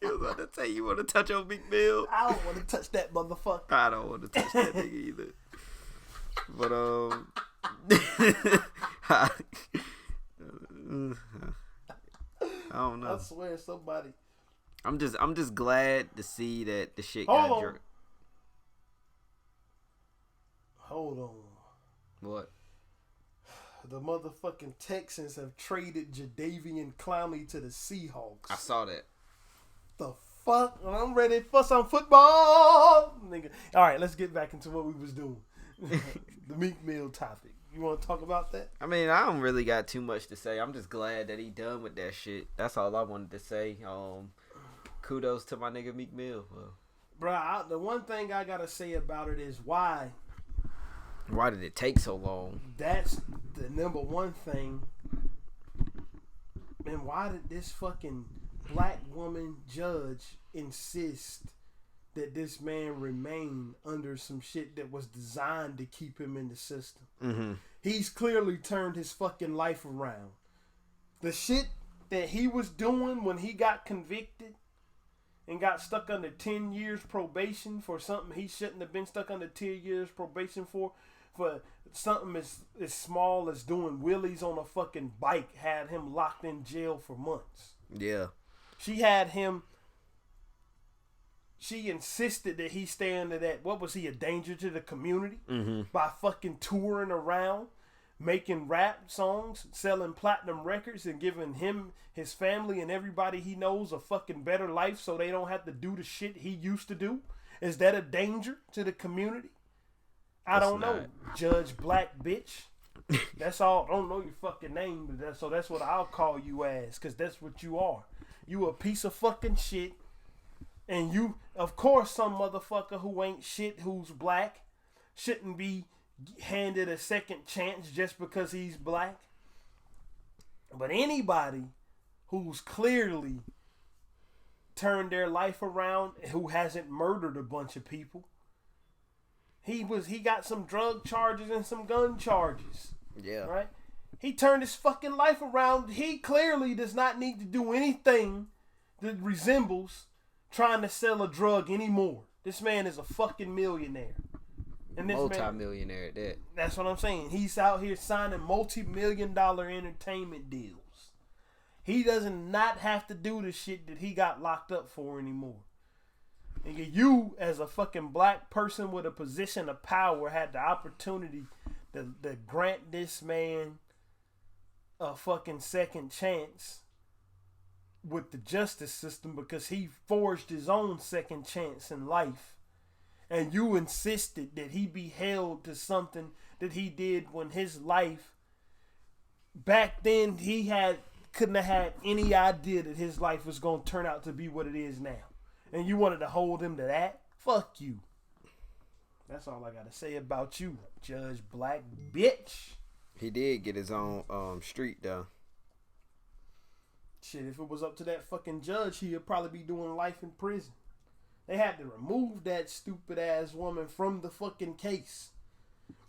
was about to say, you want to touch on Meek Mill? I don't want to touch that motherfucker. I don't want to touch that nigga either. But, I don't know. I swear somebody... I'm just glad to see that the shit Hold got on. jerked. Hold on. What? The motherfucking Texans have traded Jadeveon Clowney to the Seahawks. I saw that. The fuck? I'm ready for some football, nigga. All right, let's get back into what we was doing. The Meek Mill topic. You want to talk about that? I mean, I don't really got too much to say. I'm just glad that he done with that shit. That's all I wanted to say. Kudos to my nigga Meek Mill. Bruh, the one thing I gotta say about it is why did it take so long? That's the number one thing. And why did this fucking black woman judge insist that this man remain under some shit that was designed to keep him in the system? Mm-hmm. He's clearly turned his fucking life around. The shit that he was doing when he got convicted and got stuck under 10 years probation for something he shouldn't have been stuck under 10 years probation for something as small as doing wheelies on a fucking bike, had him locked in jail for months. Yeah. She insisted that he stay under that, what was he, a danger to the community? Mm-hmm. By fucking touring around, making rap songs, selling platinum records, and giving him, his family, and everybody he knows a fucking better life so they don't have to do the shit he used to do. Is that a danger to the community? I don't know, Judge Black Bitch. That's all. I don't know your fucking name, but that's what I'll call you as, because that's what you are. You a piece of fucking shit. And you, of course, some motherfucker who ain't shit, who's black, shouldn't be handed a second chance just because he's black. But anybody who's clearly turned their life around, who hasn't murdered a bunch of people, he got some drug charges and some gun charges. Yeah. Right? He turned his fucking life around. He clearly does not need to do anything that resembles trying to sell a drug anymore. This man is a fucking millionaire. And this multi-millionaire at that. That's what I'm saying. He's out here signing multi-million-dollar entertainment deals. He doesn't not have to do the shit that he got locked up for anymore. Nigga, you as a fucking black person with a position of power had the opportunity to grant this man a fucking second chance with the justice system because he forged his own second chance in life. And you insisted that he be held to something that he did when his life, back then he couldn't have had any idea that his life was going to turn out to be what it is now. And you wanted to hold him to that? Fuck you. That's all I got to say about you, Judge Black bitch. He did get his own street though. Shit, if it was up to that fucking judge, he'd probably be doing life in prison. They had to remove that stupid ass woman from the fucking case.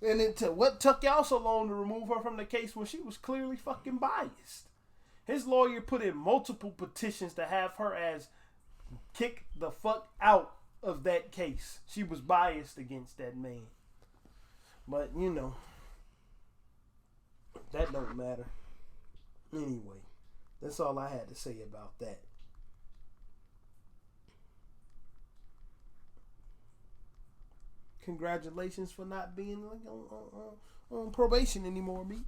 And what took y'all so long to remove her from the case when she was clearly fucking biased? His lawyer put in multiple petitions to have her ass kicked the fuck out of that case. She was biased against that man. But, you know, that don't matter. Anyway, that's all I had to say about that. Congratulations for not being on probation anymore, Meek.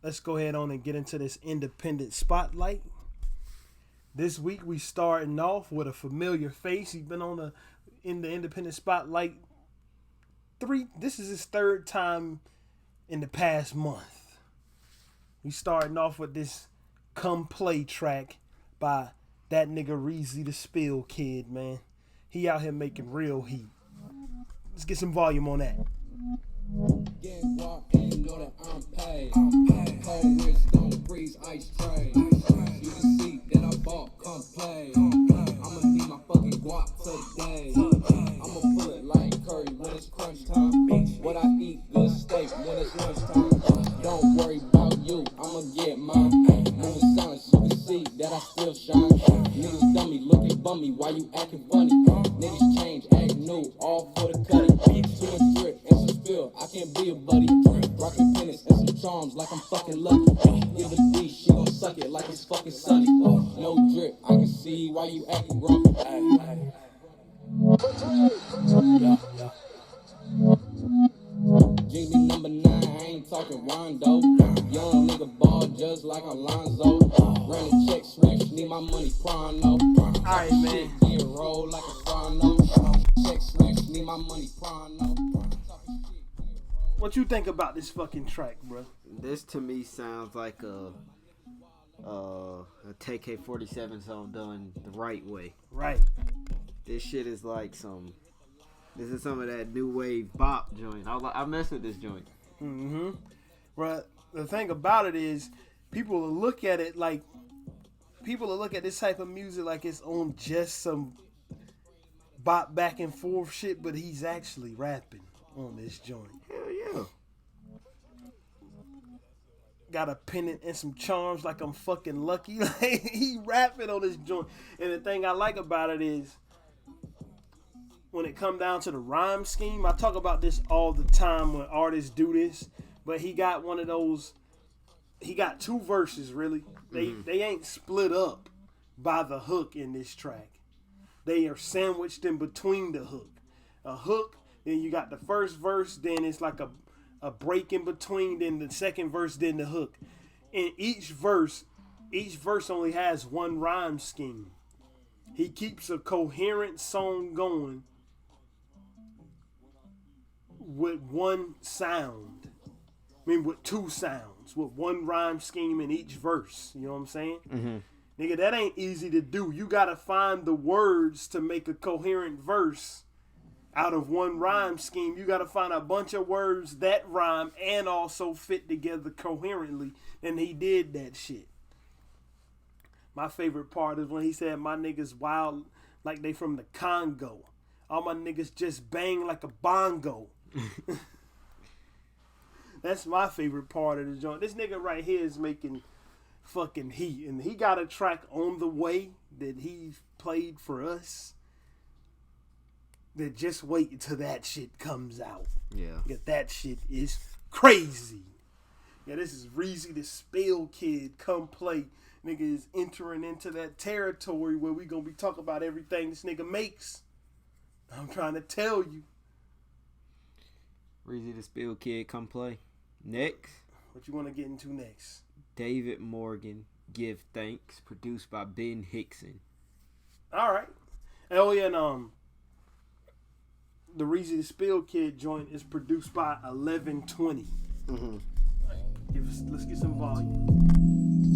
Let's go ahead on and get into this independent spotlight. This week we starting off with a familiar face. He's been in the independent spotlight this is his third time in the past month. We starting off with this Come Play track by that nigga REEZYTHESPILLKID, man. He out here making real heat. Let's get some volume on that. Get guap and you know that I'm paid. Cold wrist, don't freeze, ice tray. You can see that I bought, come play. I'ma need my fucking guap today. I'ma pull it like curry when it's crunch time. What I eat, good steak when it's lunchtime. Don't worry about you, I'ma get mine. Moving silence, you can see that I still shine. Niggas dummy, looking bummy, why you acting funny? Niggas change, act new, all for the cutting. Too much drip and some spill, I can't be a buddy. Rockin' pennies and some charms like I'm fucking lucky. Give a D, she gon' suck it like it's fucking sunny. No drip, I can see why you acting grumpy. Yeah. Jimmy number 9, I ain't talking Rondo. Young nigga ball just like Alonzo. Run a check switch, need my money chrono. Alright, man. Get roll like a chrono. Check switch, need my money chrono. What you think about this fucking track, bro? This to me sounds like a TK-47 song done the right way. Right. This shit is like this is some of that new wave bop joint. I mess with this joint. Mm-hmm. But the thing about it is, people will look at this type of music like it's on just some bop back and forth shit, but he's actually rapping on this joint. Hell yeah. Got a pennant and some charms like I'm fucking lucky. Like, he rapping on this joint. And the thing I like about it is, when it come down to the rhyme scheme, I talk about this all the time when artists do this, but he got one of those, he got two verses really. They ain't split up by the hook in this track. They are sandwiched in between the hook. A hook, then you got the first verse, then it's like a break in between, then the second verse, then the hook. In each verse only has one rhyme scheme. He keeps a coherent song going with one sound. I mean, with two sounds, with one rhyme scheme in each verse. You know what I'm saying? Mm-hmm. Nigga, that ain't easy to do. You gotta find the words to make a coherent verse out of one rhyme scheme. You gotta find a bunch of words that rhyme and also fit together coherently. And he did that shit. My favorite part is when he said, my niggas wild like they from the Congo. All my niggas just bang like a bongo. That's my favorite part of the joint. This nigga right here is making fucking heat. And he got a track on the way that he played for us. That just wait until that shit comes out. Yeah. That shit is crazy. Yeah, this is REEZYTHESPILLKID. Come play. Nigga is entering into that territory where we gonna be talking about everything this nigga makes. I'm trying to tell you. REEZYTHESPILLKID, come play. Next. What you want to get into next? David Morgan, Give Thanks, produced by Ben Hickson. All right. Oh yeah, and the REEZYTHESPILLKID joint is produced by 1120. Mm-hmm. Let's get some volume.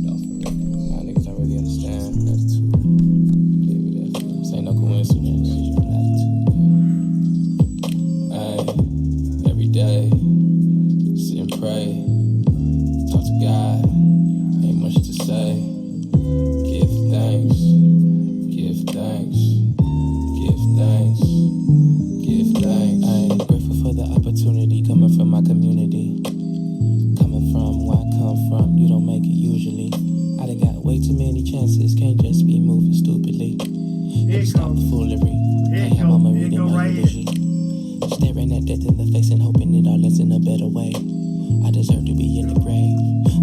No, for real. Y'all niggas don't really understand gratitude. Baby, this ain't no coincidence. Hey, every day, sit and pray, talk to God, ain't much to say. Give thanks, give thanks, give thanks, give thanks. I'm grateful for the opportunity coming from my community. Coming from where I come from, you don't make it usually. I done got way too many chances, can't just be moving stupidly. Had to stop the foolery, can't have mama reading my eulogy. Staring at death in the face and hoping it all ends in a better way. I deserve to be in the grave,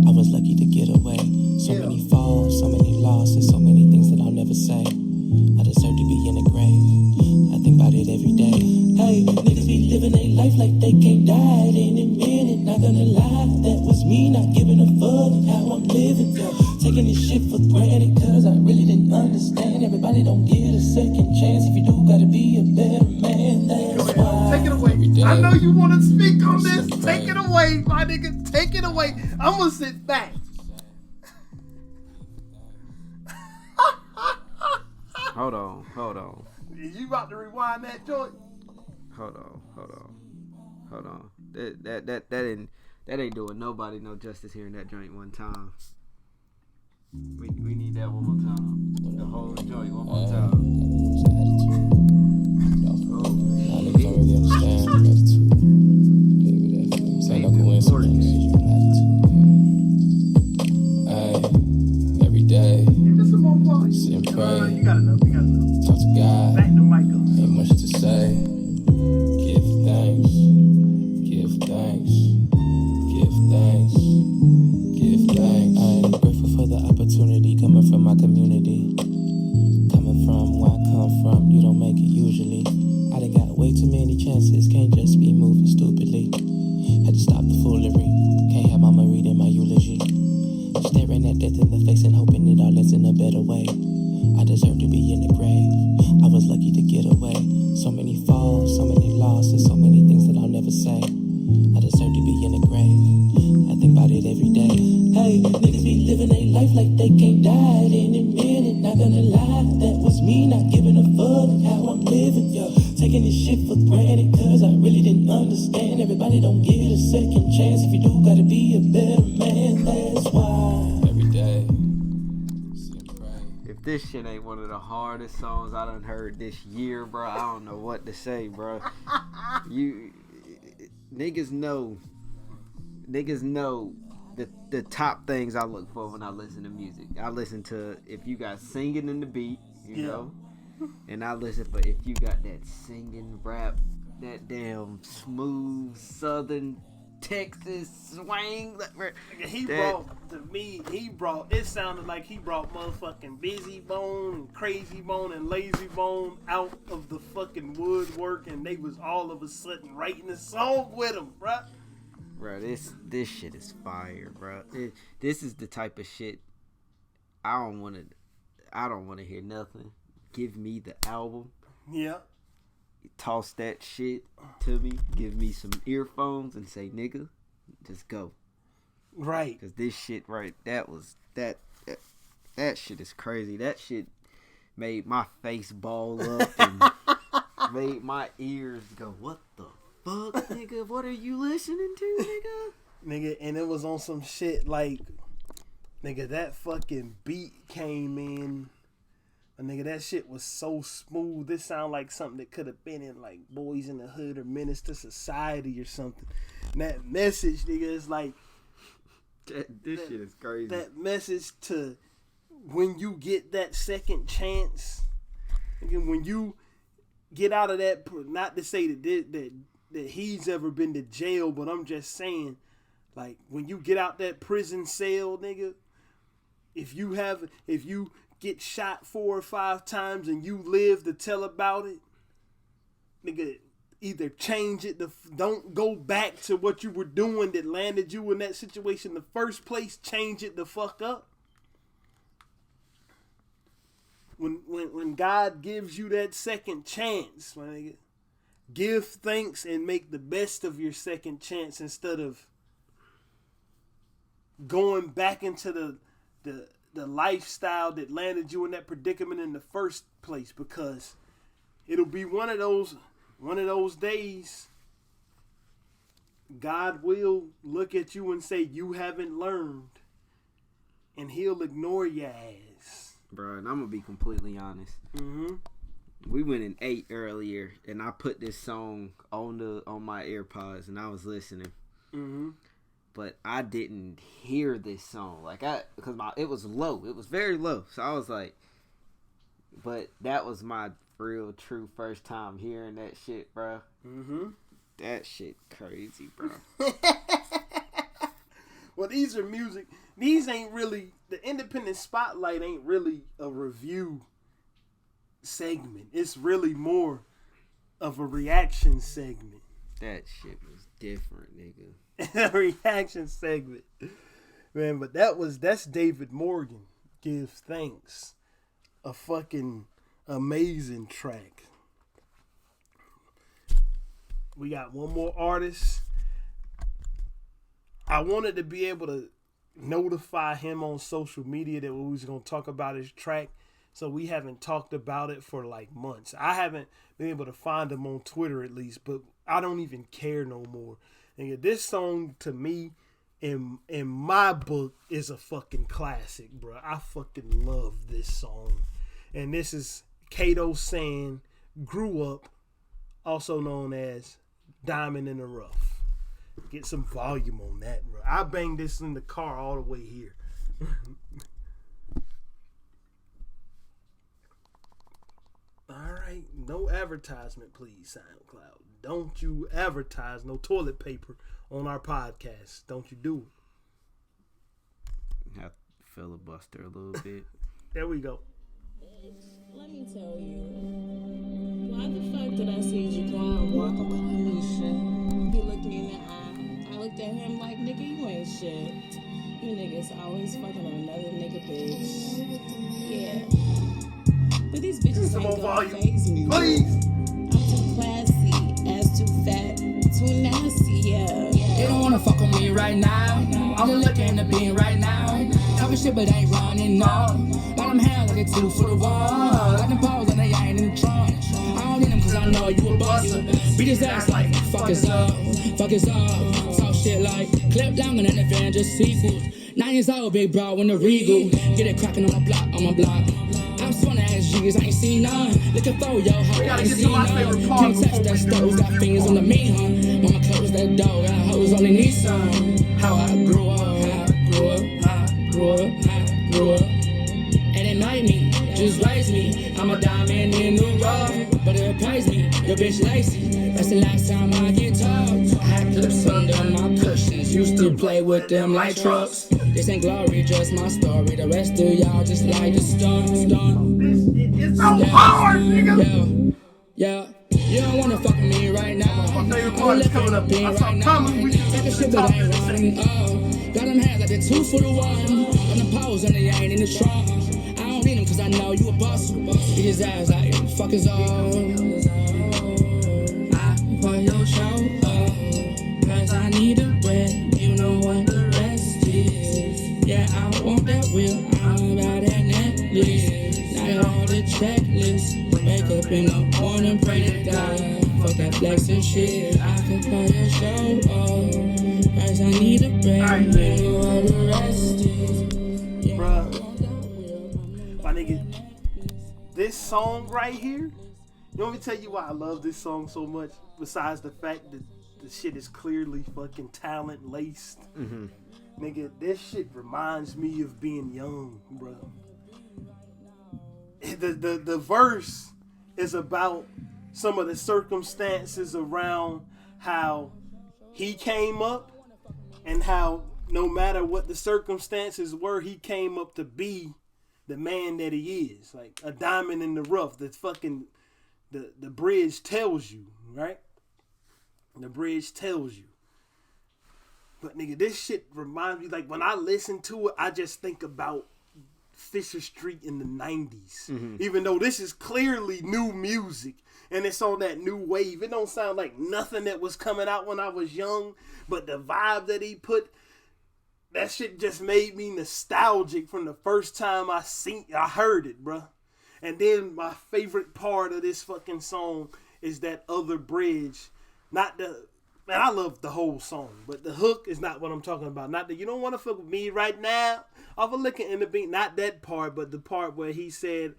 I was lucky to get away. So many falls, so many losses, so many things that I'll never say. I deserve to be in the grave, I think about it every day. Hey, niggas be living their life like they can't die at any minute. Not gonna lie, that was me not giving a fuck how I'm living. Taking this shit for granted, cause I really didn't understand. Everybody don't get a second chance. If you do, gotta be a better man. That's why. Take it away. I know you want to speak on this. Take it away, my nigga. Take it away. I'm gonna sit back. Hold on. You about to rewind that joint? Hold on. That ain't doing nobody no justice hearing that joint one time. We need that one more time. The whole joint one more time. Y'all niggas don't really understand gratitude. Baby, this ain't no coincidence. Hey, every day, Give us some more volume. sit and pray, You got enough. talk to God, Back the mic up. ain't much to say. Give thanks, give thanks, give thanks, give thanks. I'm grateful for the opportunity coming from my community. Coming from where I come from, you don't make it usually. I done got way too many chances, can't just be moving stupidly. Had to stop the foolery, can't have mama reading my eulogy. Staring at death in the face and hoping it all ends in a better way. I deserve to be in the grave, I was lucky to get away. So many falls, so many losses, so many things that I'll never say. I deserve to be in the grave, I think about it every day. Hey, niggas be living their life like they can't die at any minute. Not gonna lie, that was me not giving a fuck how I'm living. Yo, taking this shit for granted, cause I really didn't understand. Everybody don't get a second chance. If you do, gotta be a better man. That's why every day, sit and pray. If this shit ain't one of the hardest songs I done heard this year, bro, I don't know what to say, bro. You niggas know the top things I look for when I listen to music. I listen to if you got singing in the beat, you know, and I listen for if you got that singing rap, that damn smooth southern Texas swing. It sounded like he brought motherfucking Busy Bone and Crazy Bone and Lazy Bone out of the fucking woodwork, and they was all of a sudden writing a song with him, bruh. Bro, this shit is fire, bro. This is the type of shit I don't want to hear nothing. Give me the album. Yeah. Toss that shit to me. Give me some earphones and say, nigga, just go. Right. Cause this shit, right? That shit is crazy. That shit made my face ball up and made my ears go, what the fuck, nigga? What are you listening to, nigga? Nigga, and it was on some shit like, nigga, that fucking beat came in. And nigga, that shit was so smooth. This sound like something that could have been in like Boys in the Hood or Menace to Society or something. And that message, nigga, is like, This shit is crazy. That message to when you get that second chance, again, when you get out of that, not to say that he's ever been to jail, but I'm just saying, like, when you get out that prison cell, nigga, if you get shot 4 or 5 times and you live to tell about it, nigga, either change it, don't go back to what you were doing that landed you in that situation in the first place. Change it the fuck up. When God gives you that second chance, my nigga, give thanks and make the best of your second chance instead of going back into the lifestyle that landed you in that predicament in the first place, because it'll be one of those days God will look at you and say you haven't learned, and he'll ignore your ass. Bro, and I'm gonna be completely honest. Mm-hmm. We went in 8 earlier, and I put this song on my AirPods, and I was listening. Mm-hmm. But I didn't hear this song, because it was low. It was very low. So I was like, but that was my real, true first time hearing that shit, bro. Mm-hmm. That shit crazy, bro. Well, these are music. These ain't really, the Independent Spotlight ain't really a review segment. It's really more of a reaction segment. That shit was different, nigga. A reaction segment. Man, but that's David Morgan. Give Thanks. A fucking amazing track. We got one more artist. I wanted to be able to notify him on social media that we was going to talk about his track. So we haven't talked about it for like months. I haven't been able to find him on Twitter at least, but I don't even care no more. And this song to me, in my book, is a fucking classic, bro. I fucking love this song. And this is Cado saying Grew Up, also known as Diamond in the Rough. Get some volume on that, bro. I banged this in the car all the way here. Alright, no advertisement, please, SoundCloud. Don't you advertise no toilet paper on our podcast. Don't you do it. I filibuster a little bit. There we go. Let me tell you, why the fuck did I see you go out and walk up on me shit? He looked me in the eye. I looked at him like, nigga, you ain't shit. You niggas always fucking on another nigga bitch. Yeah. But these bitches Some more ain't gonna volume, faze me. please. I'm too classy, ass too fat, too nasty, yeah. They don't wanna fuck with me right now. I'm looking to be right now. Talking shit, but ain't running off. Let them have like a 2 for the wall. Let them pause and they ain't in the trunk. I don't need them cause I know you a buster. Beat his ass like, fuck is up, fuck is up. Talk shit like, clip longer than Avengers sequels. 9 years old, big bro in the Regal. Get it cracking on my block. I'm sworn ass G's, I ain't seen none. Looking for yo, hoe, I ain't seen none. Can't touch that stove, got fingers on the meat, huh? Mama closed that door, got hoes only need some. How I grew up, and it made me, just raise me. I'm a diamond in the rough, but it pays me. Your bitch lazy, that's the last time I get tough. I had clips under my cushions, used to play with them like trucks. This ain't glory, just my story. The rest of y'all just like the stun. It's so hard, nigga. Yeah. You don't wanna fuck with me right now. My favorite part is coming up. I saw Tommy, we just Talking shit, but I ain't running up. Got them hands like the 2 for the 1. On the pose and they ain't in the trunk. I don't need them cause I know you a boss. Beat his ass like, fuck is all. I for your show up. Cause I need a bread. You know what the rest is. Yeah, I want that wheel. I'm about that necklace. Now all the checklist. Wake up in the morning, pray to God. Fuck that flex and shit. I can buy your show up. Cause I need a break. Alright, man. You know what the rest is. Yeah, Bruh. My nigga, this song right here, you want me to tell you why I love this song so much? Besides the fact that the shit is clearly fucking talent laced. Mm-hmm. Nigga, this shit reminds me of being young, bro. The verse is about some of the circumstances around how he came up and how no matter what the circumstances were, he came up to be the man that he is. Like a diamond in the rough. The fucking the bridge tells you, right? The bridge tells you. But nigga, this shit reminds me, like when I listen to it, I just think about Fisher Street in the 90s. Mm-hmm. Even though this is clearly new music and it's on that new wave. It don't sound like nothing that was coming out when I was young, but the vibe that he put, that shit just made me nostalgic from the first time I heard it, bro. And then my favorite part of this fucking song is that other bridge. Man, I love the whole song, but the hook is not what I'm talking about. Not that you don't want to fuck with me right now. Off of looking in the beat, not that part, but the part where he said,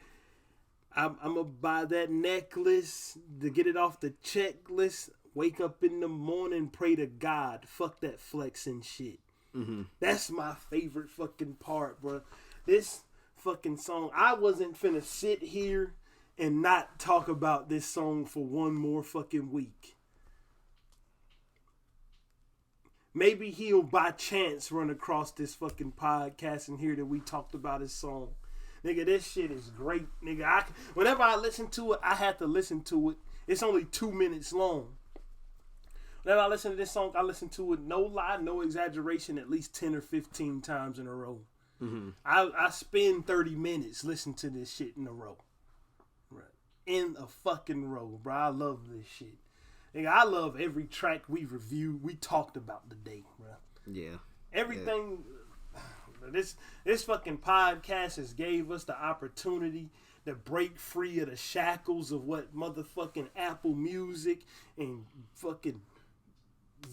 I'm gonna buy that necklace to get it off the checklist. Wake up in the morning, pray to God. Fuck that flexing shit. Mm-hmm. That's my favorite fucking part, bro. This fucking song, I wasn't finna sit here and not talk about this song for one more fucking week. Maybe he'll by chance run across this fucking podcast and hear that we talked about his song. Nigga, this shit is great. Nigga, whenever I listen to it, I have to listen to it. It's only 2 minutes long. Whenever I listen to this song, I listen to it, no lie, no exaggeration, at least 10 or 15 times in a row. Mm-hmm. I spend 30 minutes listening to this shit in a row. Right. In a fucking row, bro. I love this shit. Nigga, I love every track we reviewed. We talked about today, bro. Yeah. Everything. Yeah. This fucking podcast has gave us the opportunity to break free of the shackles of what motherfucking Apple Music and fucking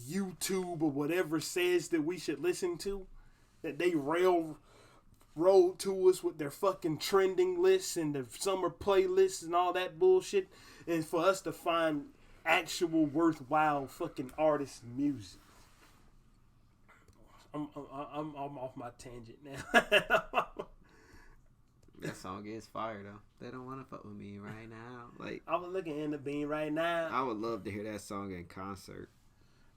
YouTube or whatever says that we should listen to. That they railroad to us with their fucking trending lists and the summer playlists and all that bullshit. And for us to find actual worthwhile fucking artist music. I'm off my tangent now. That song is fire though. They don't want to fuck with me right now. Like I was looking in the bean right now. I would love to hear that song in concert.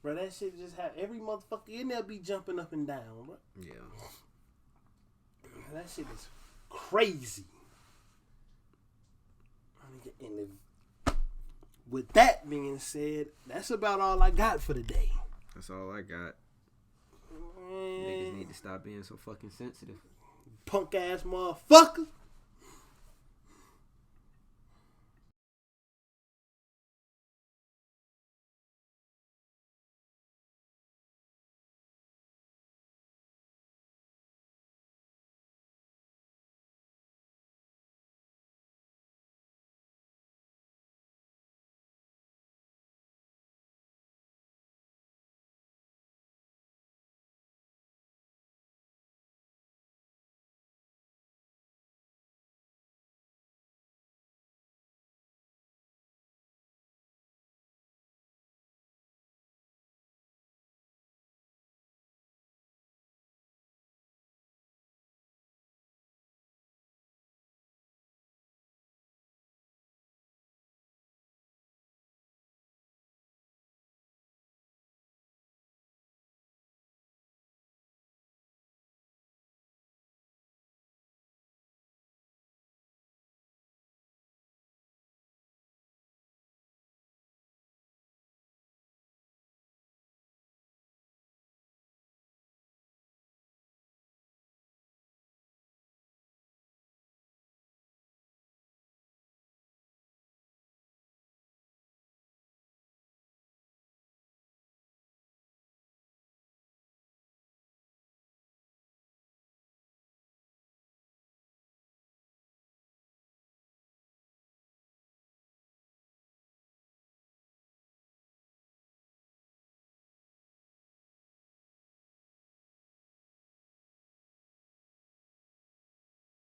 Bro, that shit just have every motherfucker in there be jumping up and down, bro. Yeah. That shit is crazy. With that being said, that's about all I got for today. That's all I got. Niggas need to stop being so fucking sensitive. Punk ass motherfucker.